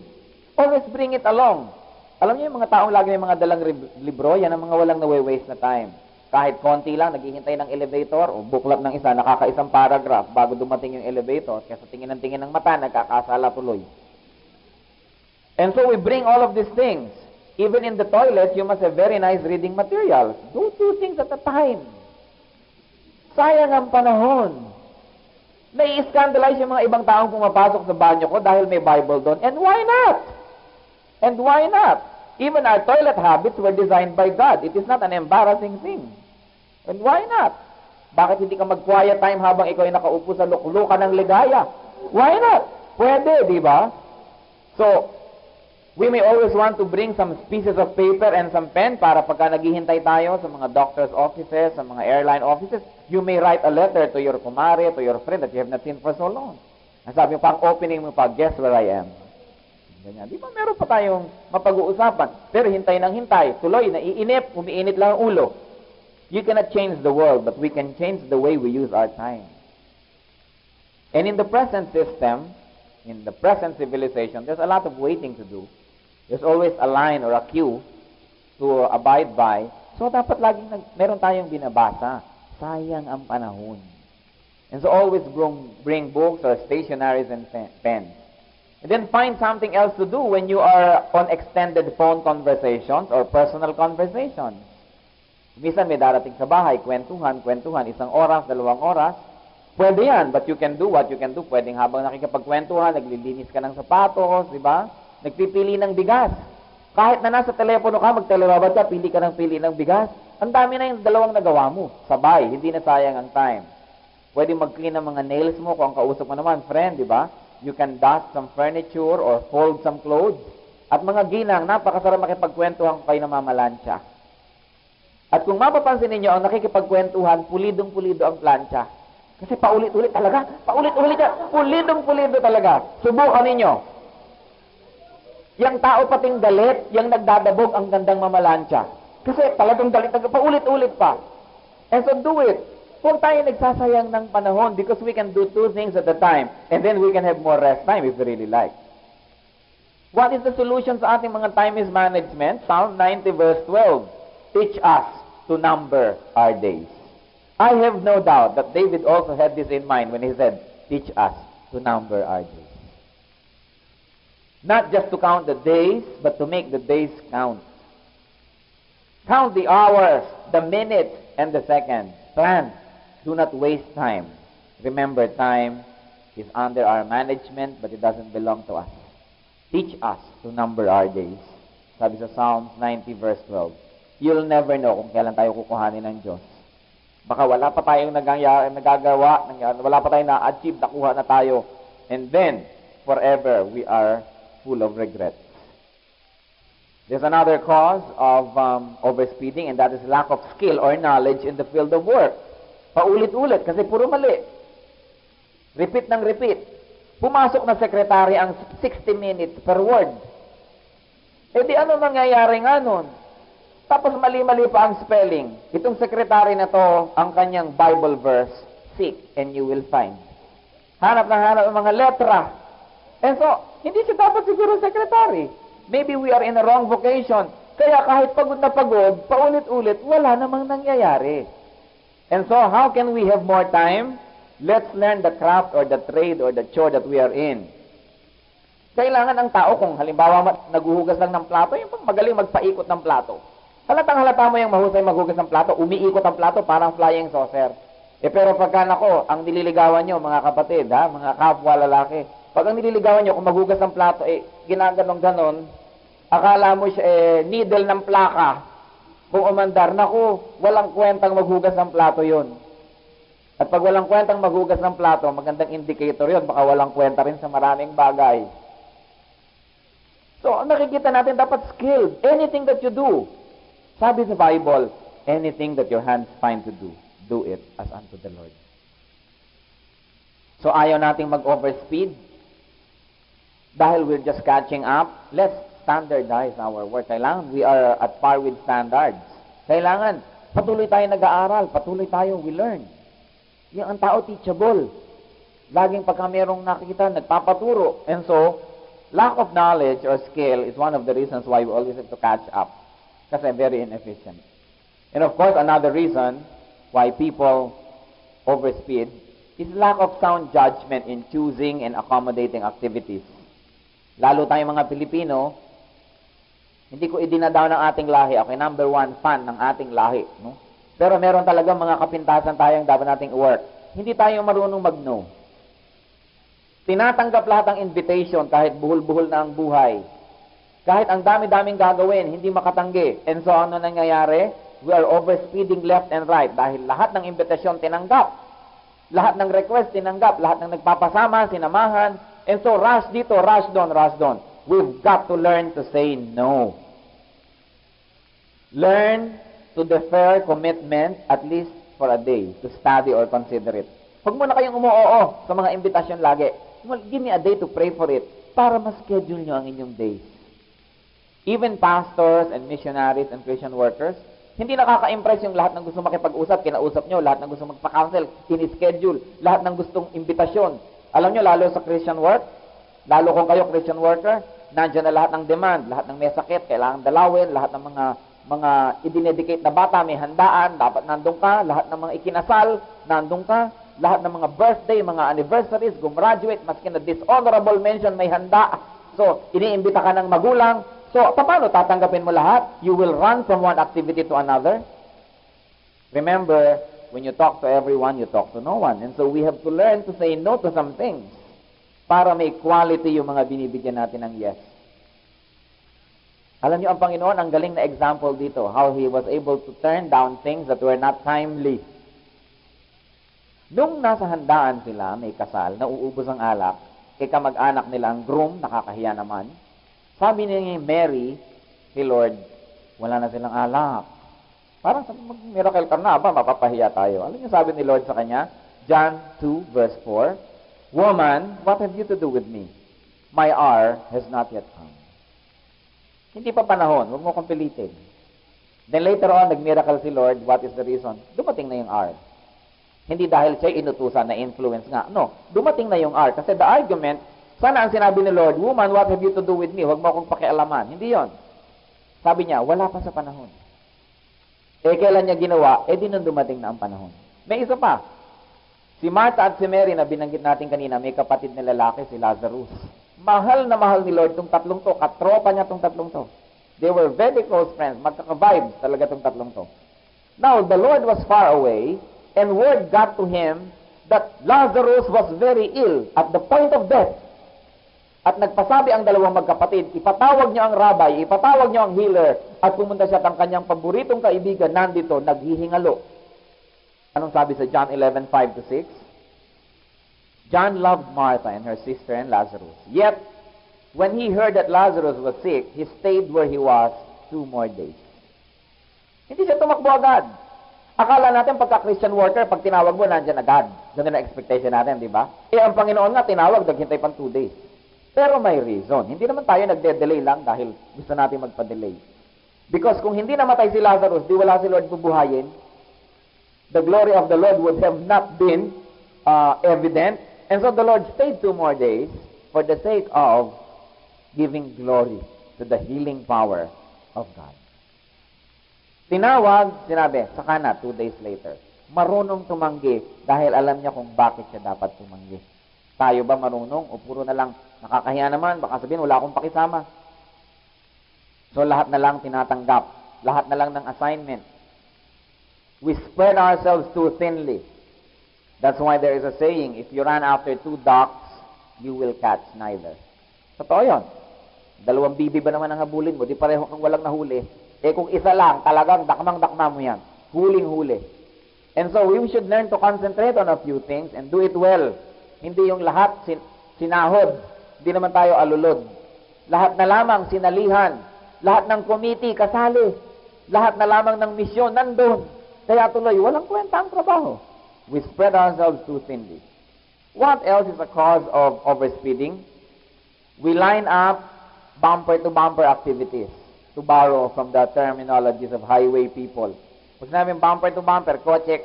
Always bring it along. Alam niyo yung mga taong lagi may mga dalang libro, yan ang mga walang nawe-waste na time. Kahit konti lang, naghihintay ng elevator, o buklat ng isa, nakakaisang paragraph bago dumating yung elevator, kaya sa tingin ng mata, nagkakasala tuloy. And so we bring all of these things. Even in the toilet, you must have very nice reading materials. Do 2 things at a time. Sayang ang panahon. Nai-scandalize yung mga ibang taong pumapasok sa banyo ko dahil may Bible doon. And why not? And why not? Even our toilet habits were designed by God. It is not an embarrassing thing. And why not? Bakit hindi ka mag-quiet time habang ikaw ay nakaupo sa luklukan ng ligaya? Why not? Pwede, di ba? So, we may always want to bring some pieces of paper and some pen para pagka naghihintay tayo sa mga doctor's offices, sa mga airline offices, you may write a letter to your kumare, to your friend that you have not seen for so long. Ang sabi mo, pang opening mo pa, guess where I am? Ganyan. Di ba meron pa tayong mapag-uusapan? Pero hintay ng hintay. Tuloy, naiinip, umiinit lang ang ulo. You cannot change the world, but we can change the way we use our time. And in the present system, in the present civilization, there's a lot of waiting to do. There's always a line or a queue to abide by. So, dapat laging meron tayong binabasa. Sayang ang panahon. And so always bring books or stationaries and pens. And then find something else to do when you are on extended phone conversations or personal conversations. Minsan may darating sa bahay, kwentuhan, 1 oras, 2 oras. Pwede yan, but you can do what you can do. Pwedeng habang nakikipagkwentuhan, naglilinis ka ng sapatos, di ba? Nagpipili ng bigas. Kahit na nasa telepono ka, magtelebabad ka, pili ka ng pili ng bigas. Ang dami na yung 2 nagawa mo. Sabay, hindi na sayang ang time. Pwede mag-clean ng mga nails mo kung ang kausap mo naman, friend, di ba? You can dust some furniture or fold some clothes. At mga ginang, napakasarap makipagkwentuhan kayo na mamalansya. At kung mapapansin ninyo, ang nakikipagkwentuhan, pulidong-pulido ang plancha. Kasi paulit-ulit talaga. Paulit-ulit ka. Pulidong-pulido talaga. Subukan ninyo. Yang tao pating galit, yang nagdadabog ang gandang mamalansya. Kasi talagang galit, paulit-ulit pa. And so do it. Huwag tayo nagsasayang ng panahon because we can do 2 things at a time and then we can have more rest time if we really like. What is the solution sa ating mga time management? Psalm 90 verse 12. Teach us to number our days. I have no doubt that David also had this in mind when he said, teach us to number our days. Not just to count the days, but to make the days count. Count the hours, the minutes, and the seconds. Plan. Do not waste time. Remember, time is under our management, but it doesn't belong to us. Teach us to number our days. Sabi sa Psalms 90 verse 12. You'll never know kung kailan tayo kukuhanin ng Diyos. Baka wala pa tayong nagagawa, wala pa tayong na-achieve, nakuha na tayo. And then, forever, we are full of regrets. There's another cause of overspeeding, and that is lack of skill or knowledge in the field of work. Paulit-ulit kasi puro mali. Repeat ng repeat. Pumasok na sekretary ang 60 minutes per word. E di ano mangyayari nga nun? Tapos mali-mali pa ang spelling. Itong sekretary na to, ang kanyang Bible verse, seek and you will find. Hanap na hanap ng mga letra. And so, hindi siya dapat siguro sekretary. Maybe we are in a wrong vocation. Kaya kahit pagod na pagod, paulit-ulit, wala namang nangyayari. And so, how can we have more time? Let's learn the craft or the trade or the chore that we are in. Kailangan ang tao, kung halimbawa naguhugas lang ng plato, yung magaling magpaikot ng plato. Halatang-halata mo yung mahusay maghugas ng plato, umiikot ang plato parang flying saucer. Pero pagka nako, ang nililigawan nyo, mga kapatid, mga kapwa lalaki, pag ang nililigawan nyo, kung maghugas ng plato, ginaganong-ganon, akala mo siya, needle ng plaka. Kung umandar, naku, walang kwentang maghugas ng plato yun. At pag walang kwentang maghugas ng plato, magandang indicator yun, baka walang kwenta rin sa maraming bagay. So, nakikita natin, dapat skilled. Anything that you do. Sabi sa Bible, anything that your hands find to do it as unto the Lord. So, ayaw nating mag-overspeed. Dahil we're just catching up, let's standardize our work. Kailangan, we are at par with standards. Kailangan, patuloy tayo nag-aaral, patuloy tayo, we learn. Yung ang tao, teachable. Laging pagka merong nakikita, nagpapaturo. And so, lack of knowledge or skill is one of the reasons why we always have to catch up. Kasi very inefficient. And of course, another reason why people overspeed is lack of sound judgment in choosing and accommodating activities. Lalo tayong mga Pilipino, hindi ko idinadaw ng ating lahi. Okay, number 1 fan ng ating lahi. No? Pero meron talaga mga kapintasan tayong dapat nating work. Hindi tayo marunong mag-no. Tinatanggap lahat ng invitation kahit buhol-buhol na ang buhay. Kahit ang dami-daming gagawin, hindi makatanggi. And so, ano nangyayari? We are overspeeding left and right dahil lahat ng invitation tinanggap. Lahat ng request tinanggap. Lahat ng nagpapasama, sinamahan. And so, rush dito, rush doon, rush doon. We've got to learn to say no. Learn to defer commitment at least for a day to study or consider it. Huwag muna kayong umuoo sa mga invitation lagi. Well, give me a day to pray for it para ma-schedule nyo ang inyong days. Even pastors and missionaries and Christian workers, hindi nakaka-impress yung lahat ng gusto makipag-usap, kinausap nyo, lahat ng gusto magpa-counsel, in-schedule, lahat ng gustong invitasyon. Alam nyo, lalo sa Christian work, lalo kung kayo Christian worker, nandiyan na lahat ng demand, lahat ng may sakit, kailangan dalawin, lahat ng mga idinedicate na bata, may handaan, dapat nandun ka, lahat ng mga ikinasal, nandun ka, lahat ng mga birthday, mga anniversaries, gumraduate, maski na dishonorable mention, may handa. So, iniimbita ka ng magulang. So, paano tatanggapin mo lahat? You will run from one activity to another. Remember, when you talk to everyone, you talk to no one. And so, we have to learn to say no to some things para may quality yung mga binibigyan natin ng yes. Alam niyo, ang Panginoon, ang galing na example dito, how He was able to turn down things that were not timely. Nung nasa handaan sila, may kasal, nauubos ang alak, kay kamag-anak nila ang groom, nakakahiya naman. Sabi ni Mary, hey Lord, wala na silang alak. Parang mag-miracle ka na ba, mapapahiya tayo. Alam niyo sabi ni Lord sa kanya? John 2 verse 4, Woman, what have you to do with me? My hour has not yet come. Hindi pa panahon, huwag mo kong pilitin. Then later on, nag-miracle si Lord, what is the reason? Dumating na yung hour. Hindi dahil siya inutusan na influence nga. No, dumating na yung hour. Kasi the argument, sana ang sinabi ni Lord, Woman, what have you to do with me? Huwag mo akong pakialaman. Hindi yon. Sabi niya, wala pa sa panahon. Eh, kailan niya ginawa? Eh, di nung dumating na ang panahon. May isa pa. Si Martha at si Mary na binanggit natin kanina, may kapatid na lalaki, si Lazarus. Mahal na mahal ni Lord itong tatlong to. Katropa niya itong tatlong to. They were very close friends. Magkaka-vibes talaga itong tatlong to. Now, the Lord was far away, and word got to him that Lazarus was very ill at the point of death. At nagpasabi ang dalawang magkapatid, ipatawag niyo ang rabbi, ipatawag niyo ang healer, at pumunta siya at ang kanyang paboritong kaibigan nandito, naghihingalo. Anong sabi sa John 11:5-6? John loved Martha and her sister and Lazarus. Yet, when he heard that Lazarus was sick, he stayed where he was 2 more days. Hindi siya tumakbo agad. Akala natin pagka-Christian worker, pag tinawag mo, nandyan agad. Ganun na expectation natin, di ba? Eh, ang Panginoon nga, tinawag, naghintay pang 2 days. Pero may reason. Hindi naman tayo nagde-delay lang dahil gusto natin magpa-delay. Because kung hindi namatay si Lazarus, di wala si Lord bubuhayin, the glory of the Lord would have not been evident. And so the Lord stayed 2 more days for the sake of giving glory to the healing power of God. Tinawag, sinabi, saka na, 2 days later. Marunong tumanggi dahil alam niya kung bakit siya dapat tumanggi. Tayo ba marunong o puro na lang nakakahiya naman, baka sabihin wala akong pakisama. So lahat na lang tinatanggap, lahat na lang ng assignment. We spread ourselves too thinly. That's why there is a saying, if you run after 2 ducks, you will catch neither. Totoo yun. 2 bibi ba naman ang habulin mo, di pareho kang walang nahuli. Eh kung isa lang, talagang dakmang-dakma mo yan. Huling-huli. And so we should learn to concentrate on a few things and do it well. Hindi yung lahat sinahod. Hindi naman tayo alulod. Lahat na lamang sinalihan. Lahat ng committee kasali. Lahat na lamang ng misyon nandun. Kaya tuloy, walang kwenta ang trabaho. We spread ourselves too thinly. What else is a cause of overspeeding? We line up bumper-to-bumper activities. To borrow from the terminologies of highway people. Pag sinabing bumper-to-bumper, kotse,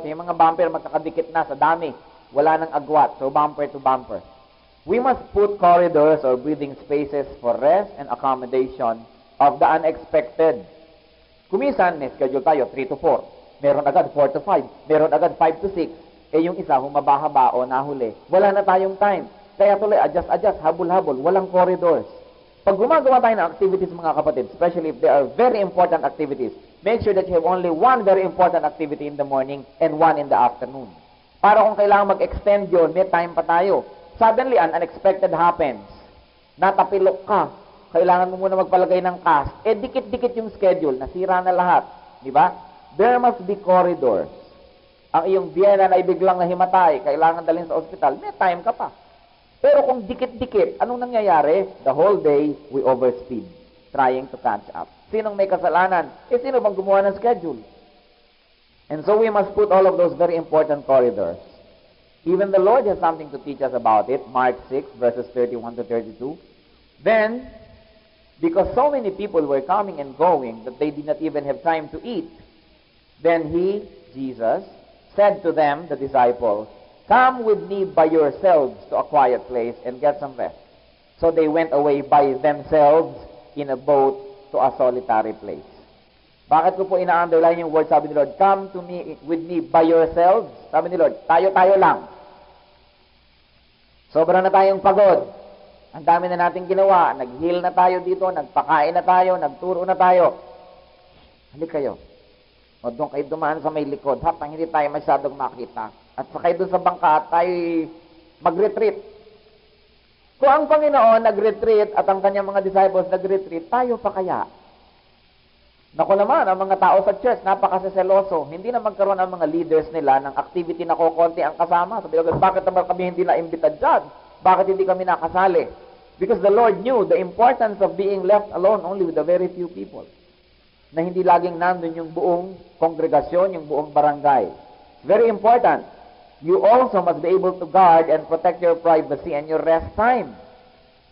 yung mga bumper magkakadikit na sa dami. Wala nang agwat, so bumper-to-bumper. We must put corridors or breathing spaces for rest and accommodation of the unexpected. Kumisan, may schedule tayo, 3 to 4. Meron agad 4 to 5. Meron agad 5 to 6. Eh yung isa, humabahaba o nahuli. Wala na tayong time. Kaya tuloy, adjust, habol-habol. Walang corridors. Pag gumagawa tayo ng activities, mga kapatid, especially if they are very important activities, make sure that you have only one very important activity in the morning and one in the afternoon. Para kung kailangan mag-extend yun, may time pa tayo. Suddenly, an unexpected happens. Natapilok ka. Kailangan mo muna magpalagay ng cast. Eh, dikit-dikit yung schedule. Nasira na lahat. Di ba? There must be corridors. Ang iyong biyena na ibiglang nahimatay, kailangan dalhin sa ospital, may time ka pa. Pero kung dikit-dikit, anong nangyayari? The whole day, we overspeed, trying to catch up. Sinong may kasalanan? Eh, sino bang gumawa ng schedule? And so we must put all of those very important corridors. Even the Lord has something to teach us about it. Mark 6, verses 31 to 32. Then, because so many people were coming and going that they did not even have time to eat, then He, Jesus, said to them, the disciples, "Come with me by yourselves to a quiet place and get some rest." So they went away by themselves in a boat to a solitary place. Bakit ko po ina-underline yung word, sabi ni Lord, come to me, with me by yourselves. Sabi ni Lord, tayo-tayo lang. Sobra na tayong pagod. Ang dami na nating ginawa. Nag-heal na tayo dito, nagpakain na tayo, nagturo na tayo. Halika kayo. O doon kayo dumaan sa may likod, habang hindi tayo masyadong makita. At sa kayo doon sa bangka, tayo mag-retreat. Kung ang Panginoon nag-retreat at ang kanyang mga disciples nag-retreat, tayo pa kaya? Naku naman, ang mga tao sa church, napakaseseloso. Hindi na magkaroon ang mga leaders nila ng activity na kukunti ang kasama. Sabi ko, bakit naman kami hindi na-imbita dyan? Bakit hindi kami nakasali? Because the Lord knew the importance of being left alone only with a very few people. Na hindi laging nandun yung buong kongregasyon, yung buong barangay. Very important. You also must be able to guard and protect your privacy and your rest time.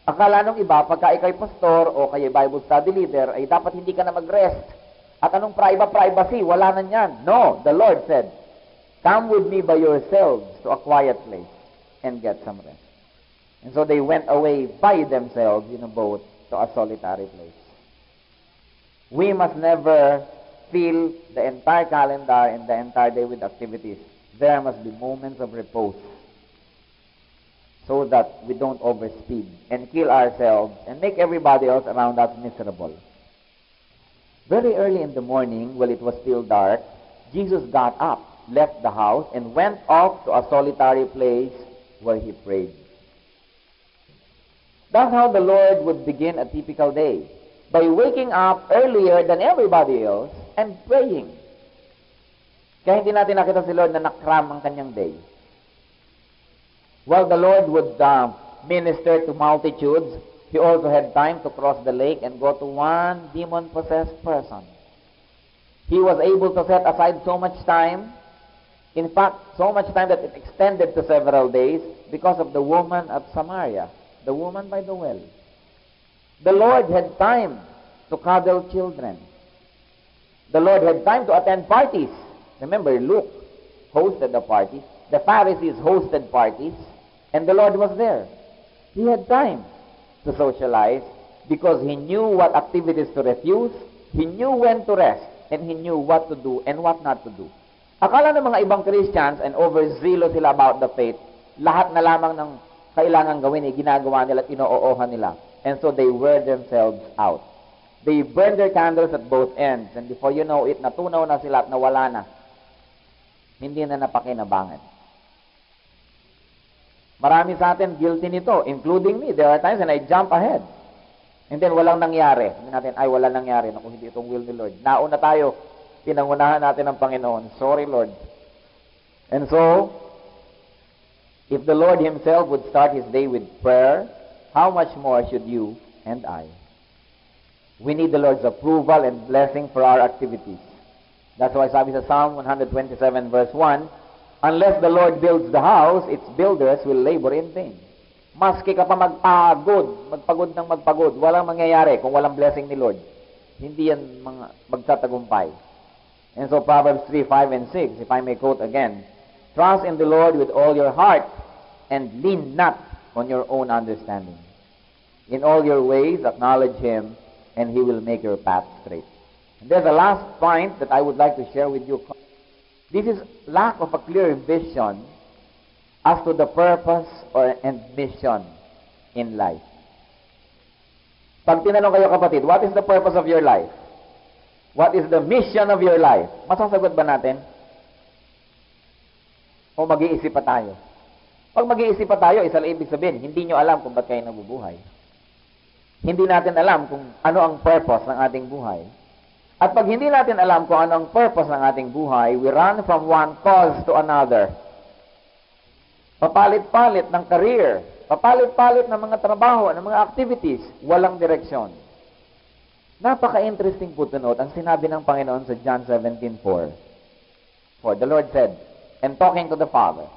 Akala nung iba, pagka ikay pastor o kayo Bible study leader, ay dapat hindi ka na mag-rest. At anong privacy? Wala na yan. No, the Lord said, come with me by yourselves to a quiet place and get some rest. And so they went away by themselves in a boat to a solitary place. We must never fill the entire calendar and the entire day with activities. There must be moments of repose, so that we don't overspeed and kill ourselves and make everybody else around us miserable. Very early in the morning, while it was still dark, Jesus got up, left the house, and went off to a solitary place where he prayed. That's how the Lord would begin a typical day, by waking up earlier than everybody else and praying. Kaya hindi natin nakita si Lord na nakram ang kanyang day. While the Lord would minister to multitudes, he also had time to cross the lake and go to one demon-possessed person. He was able to set aside so much time, in fact, so much time that it extended to several days because of the woman of Samaria, the woman by the well. The Lord had time to cuddle children. The Lord had time to attend parties. Remember, Luke hosted a party. The Pharisees hosted parties, and the Lord was there. He had time to socialize because he knew what activities to refuse, he knew when to rest, and he knew what to do and what not to do. Akala ng mga ibang Christians and overzealous sila about the faith, lahat na lamang ng kailangan gawin ay ginagawa nila at inoohan nila. And so they wear themselves out. They burn their candles at both ends, and before you know it, natunaw na sila at nawala na. Hindi na napakinabangan. Marami sa atin guilty nito, including me. There are times when I jump ahead. And then walang nangyari. Hindi natin, ay wala nangyari. Naku, hindi itong will ni Lord. Nauna tayo, pinangunahan natin ang Panginoon. Sorry, Lord. And so, if the Lord himself would start his day with prayer, how much more should you and I? We need the Lord's approval and blessing for our activities. That's why sabi sa Psalm 127 verse 1, unless the Lord builds the house, its builders will labor in vain. Maski ka pa magpagod ng magpagod, walang mangyayari kung walang blessing ni Lord. Hindi yan magtatagumpay. And so Proverbs 3, 5, and 6, if I may quote again, trust in the Lord with all your heart and lean not on your own understanding. In all your ways acknowledge him, and he will make your path straight. And there's a last point that I would like to share with you. This is lack of a clear vision as to the purpose and mission in life. Pag tinanong kayo kapatid, what is the purpose of your life? What is the mission of your life? Masasagot ba natin? O mag-iisip pa tayo? Pag mag-iisip pa tayo, isa lang ibig sabihin, hindi nyo alam kung ba't kayo nabubuhay. Hindi natin alam kung ano ang purpose ng ating buhay. At pag hindi natin alam kung ano ang purpose ng ating buhay, we run from one cause to another. Papalit-palit ng career, papalit-palit ng mga trabaho, ng mga activities, walang direksyon. Napaka-interesting po to note ang sinabi ng Panginoon sa John 17:4. For the Lord said, and talking to the Father,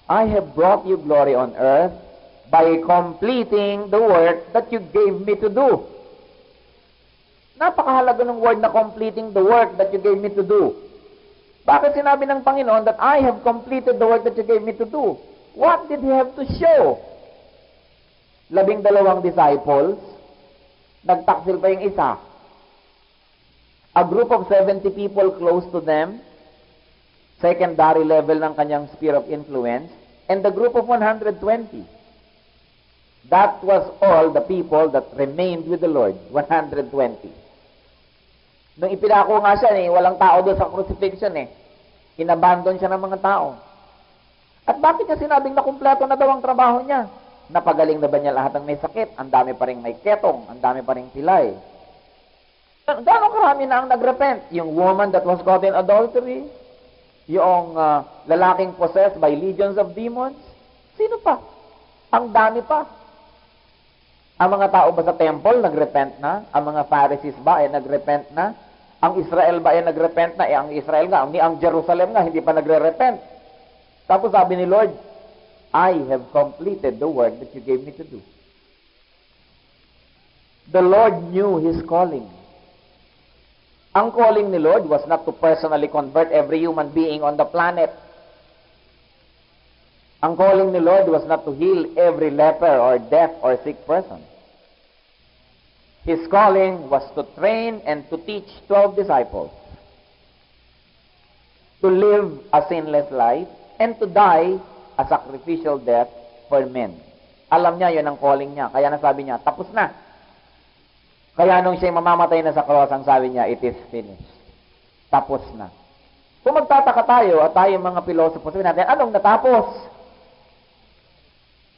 I have brought you glory on earth by completing the work that you gave me to do. Napakahalaga ng word na completing the work that you gave me to do. Bakit sinabi ng Panginoon that I have completed the work that you gave me to do? What did he have to show? 12 disciples, nagtaksil pa yung isa. A group of 70 people close to them, secondary level ng kanyang sphere of influence, and the group of 120. That was all the people that remained with the Lord, 120. Nung ipinako nga siya, walang tao doon sa crucifixion Inabandon siya ng mga tao. At bakit niya sinabing na kumpleto na daw ang trabaho niya? Napagaling na ba niya lahat ng may sakit? Ang dami pa rin may ketong, ang dami pa rin pilay. Gano'ng karami na ang nagrepent? Yung woman that was caught in adultery? Yung lalaking possessed by legions of demons? Sino pa? Ang dami pa. Ang mga tao ba sa temple nagrepent na? Ang mga Pharisees ba ay nagrepent na? Ang Israel ba ay nagrepent na? Ang Israel nga, ang Jerusalem nga, hindi pa nagre-repent. Tapos sabi ni Lord, I have completed the work that you gave me to do. The Lord knew His calling. Ang calling ni Lord was not to personally convert every human being on the planet. Ang calling ni Lord was not to heal every leper or deaf or sick person. His calling was to train and to teach 12 disciples to live a sinless life and to die a sacrificial death for men. Alam niya, yun ang calling niya. Kaya nasabi niya, tapos na. Kaya nung siya mamamatay na sa cross, ang sabi niya, it is finished. Tapos na. Kung magtataka tayo, at tayo mga pilosopo, sabi natin, anong natapos?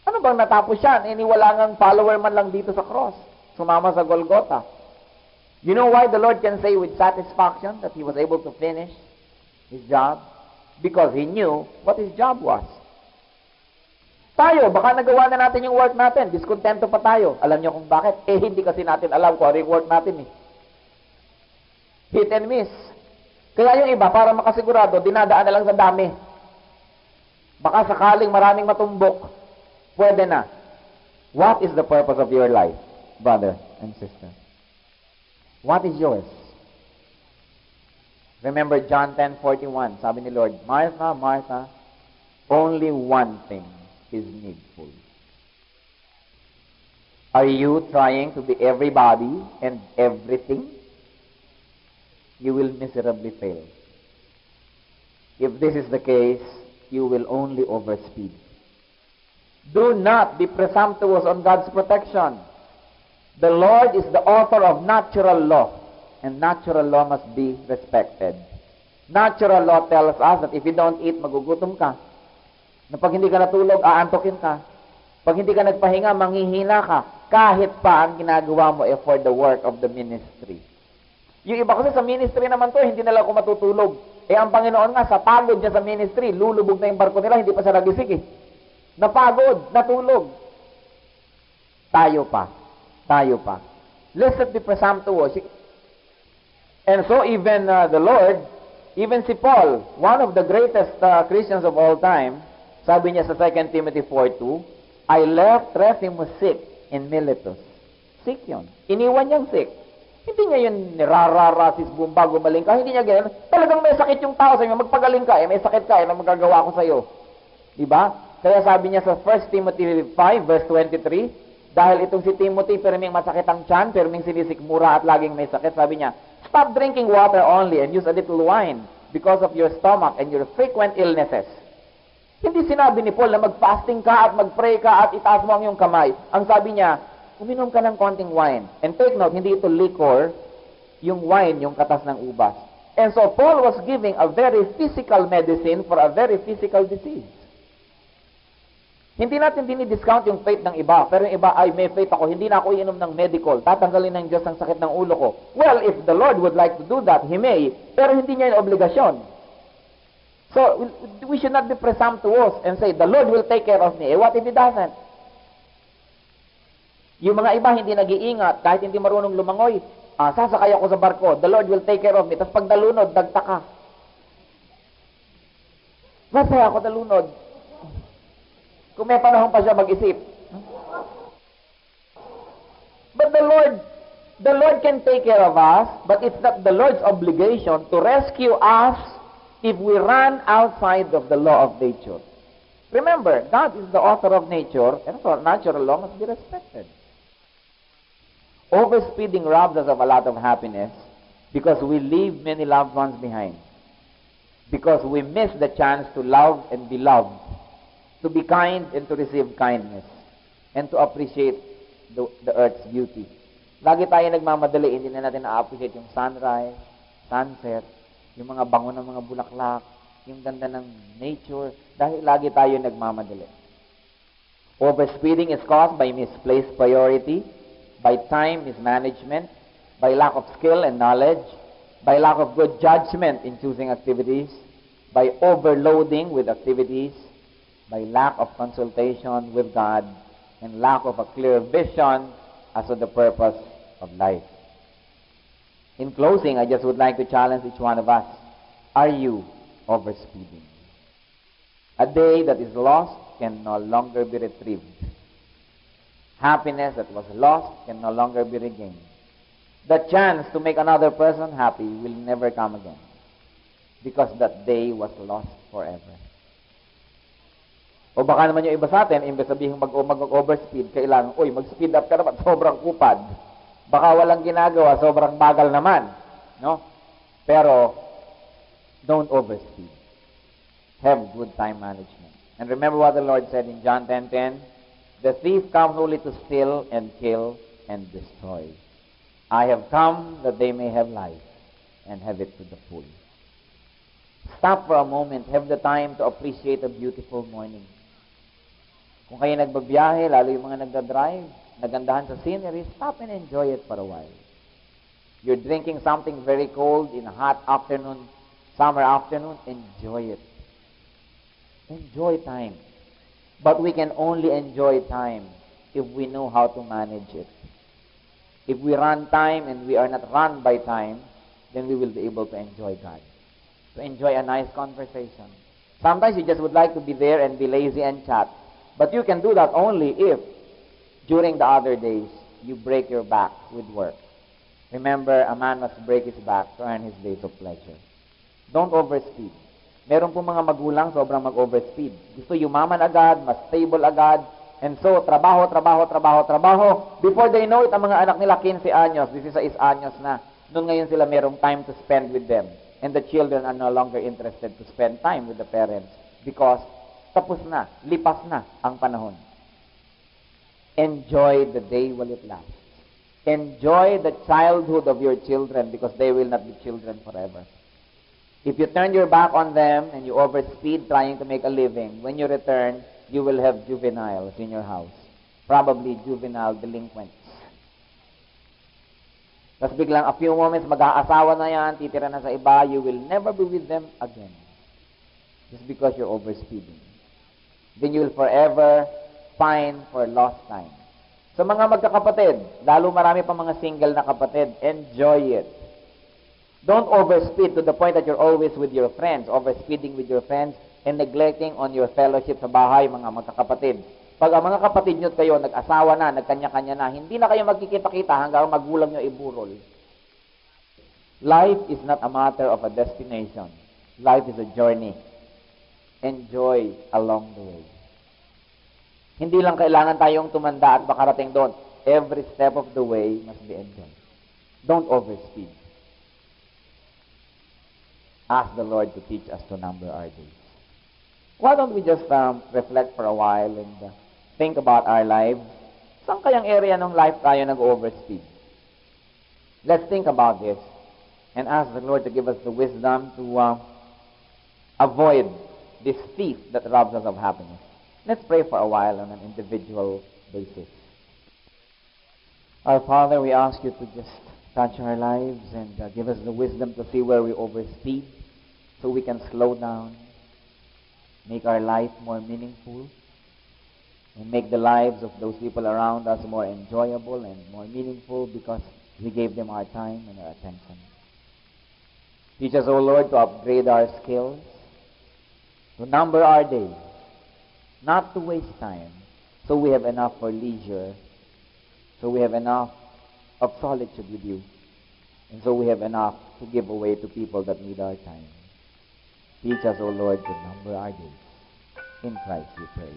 Ano bang natapos yan? Wala ngang follower man lang dito sa cross. Sumama sa Golgotha. You know why the Lord can say with satisfaction that He was able to finish His job? Because He knew what His job was. Tayo, baka nagawa na natin yung work natin. Diskontento pa tayo. Alam niyo kung bakit? Hindi kasi natin alam kung ano yung work natin Hit and miss. Kaya yung iba, para makasigurado, dinadaan na lang sa dami. Baka sakaling maraming matumbok, pwede na. What is the purpose of your life, brother and sister? What is yours? Remember John 10:41, sabi ni Lord, Martha, Martha, only one thing is needful. Are you trying to be everybody and everything? You will miserably fail. If this is the case, you will only overspeed. Do not be presumptuous on God's protection. The Lord is the author of natural law, and natural law must be respected. Natural law tells us that if you don't eat, magugutom ka. Na pag hindi ka natulog, aantokin ka. Pag hindi ka nagpahinga, manghihina ka. Kahit pa ang ginagawa mo for the work of the ministry. Yung iba kasi sa ministry naman to, hindi nila ako matutulog. Ang Panginoon nga, sa pagod niya sa ministry, lulubog na yung barko nila, hindi pa siya nagising Napagod, natulog. Tayo pa. Let's not be presumptuous. And so even the Lord, even si Paul, one of the greatest Christians of all time, sabi niya sa 2 Timothy 4:2, I left Trophimus sick in Miletus. Sick yun. Iniwan niyang sick. Hindi niya yun nirararasis bumba, gumaling ka. Hindi niya ganyan. Talagang may sakit yung tao sa inyo. Magpagaling ka, may sakit ka, ano magagawa ko sa iyo. Diba? Kaya sabi niya sa 1 Timothy 5 verse 23, dahil itong si Timothy, perming masakit ang tiyan, perming sinisikmura at laging may sakit, sabi niya, stop drinking water only and use a little wine because of your stomach and your frequent illnesses. Hindi sinabi ni Paul na mag-fasting ka at mag-pray ka at itaas mo ang iyong kamay. Ang sabi niya, uminom ka ng konting wine. And take note, hindi ito liquor, yung wine, yung katas ng ubas. And so Paul was giving a very physical medicine for a very physical disease. Hindi natin dinidiscount yung faith ng iba. Pero yung iba, ay may faith ako, hindi na ako iinom ng medical. Tatanggalin ng Diyos ang sakit ng ulo ko. Well, if the Lord would like to do that, He may. Pero hindi niya yung obligasyon. So, we should not be presumptuous and say, the Lord will take care of me. What if He doesn't? Yung mga iba hindi nag-iingat, kahit hindi marunong lumangoy, sasakay ako sa barko, the Lord will take care of me. Tapos pag nalunod, dagtaka. Ba't kaya ako nalunod? Kung may panahon pa siya mag-isip. But the Lord can take care of us, but it's not the Lord's obligation to rescue us if we run outside of the law of nature. Remember, God is the author of nature, and so natural law must be respected. Overspeeding robs us of a lot of happiness Because we leave many loved ones behind. Because we miss the chance to love and be loved, to be kind and to receive kindness, and to appreciate the earth's beauty. Lagi tayo nagmamadali, hindi na natin na-appreciate yung sunrise, sunset, yung mga bango ng mga bulaklak, yung ganda ng nature, dahil lagi tayo nagmamadali. Overspeeding is caused by misplaced priority, by time mismanagement, by lack of skill and knowledge, by lack of good judgment in choosing activities, by overloading with activities, by lack of consultation with God, and lack of a clear vision as to the purpose of life. In closing, I just would like to challenge each one of us. Are you overspeeding? A day that is lost can no longer be retrieved. Happiness that was lost can no longer be regained. The chance to make another person happy will never come again, because that day was lost forever. O baka naman yung iba sa atin, imbes sabihin mag-overspeed, kailangan, mag-speed up ka naman, sobrang kupad. Baka walang ginagawa, sobrang bagal naman. No? Pero, don't overspeed. Have good time management. And remember what the Lord said in John 10:10, "The thief comes only to steal and kill and destroy. I have come that they may have life and have it to the full." Stop for a moment. Have the time to appreciate a beautiful morning. Kung kayo nagbabiyahe, lalo yung mga nagdadrive, nagandahan sa scenery, stop and enjoy it for a while. You're drinking something very cold in a hot afternoon, summer afternoon, enjoy it. Enjoy time. But we can only enjoy time if we know how to manage it. If we run time and we are not run by time, then we will be able to enjoy God. To enjoy a nice conversation. Sometimes you just would like to be there and be lazy and chat. But you can do that only if, during the other days, you break your back with work. Remember, a man must break his back to earn his days of pleasure. Don't overspeed. Meron po mga magulang sobrang mag-overspeed. Gusto yumaman agad, mas stable agad, and so, trabaho. Before they know it, ang mga anak nila 15 anyos, 16 anyos na. Noon ngayon sila merong time to spend with them. And the children are no longer interested to spend time with the parents because tapos na, lipas na ang panahon. Enjoy the day while it lasts. Enjoy the childhood of your children because they will not be children forever. If you turn your back on them and you overspeed trying to make a living, when you return, you will have juveniles in your house. Probably juvenile delinquents. Tapos biglang a few moments, mag-aasawa na yan, titira na sa iba, you will never be with them again. Just because you're overspeeding. Then you will forever pine for lost time. So mga magkakapatid, lalo marami pa mga single na kapatid, enjoy it. Don't overspeed to the point that you're always with your friends, overspeeding with your friends, and neglecting on your fellowship sa bahay, mga magkakapatid. Pag ang mga kapatid nyo kayo, nag-asawa na, nagkanya-kanya na, hindi na kayo magkikita-kita hanggang magulang nyo iburol. Life is not a matter of a destination. Life is a journey. Enjoy along the way. Hindi lang kailangan tayong tumanda at makarating doon. Every step of the way must be enjoyed. Don't overspeed. Ask the Lord to teach us to number our days. Why don't we just reflect for a while and think about our lives? Saan kayang area ng life tayo nag-overspeed? Let's think about this and ask the Lord to give us the wisdom to avoid this thief that robs us of happiness. Let's pray for a while on an individual basis. Our Father, we ask you to just touch our lives and give us the wisdom to see where we overspeed so we can slow down, make our life more meaningful, and make the lives of those people around us more enjoyable and more meaningful because we gave them our time and our attention. Teach us, O Lord, to upgrade our skills, to number our days, not to waste time, so we have enough for leisure, so we have enough of solitude with you, and so we have enough to give away to people that need our time. Teach us, O Lord, to number our days. In Christ we pray.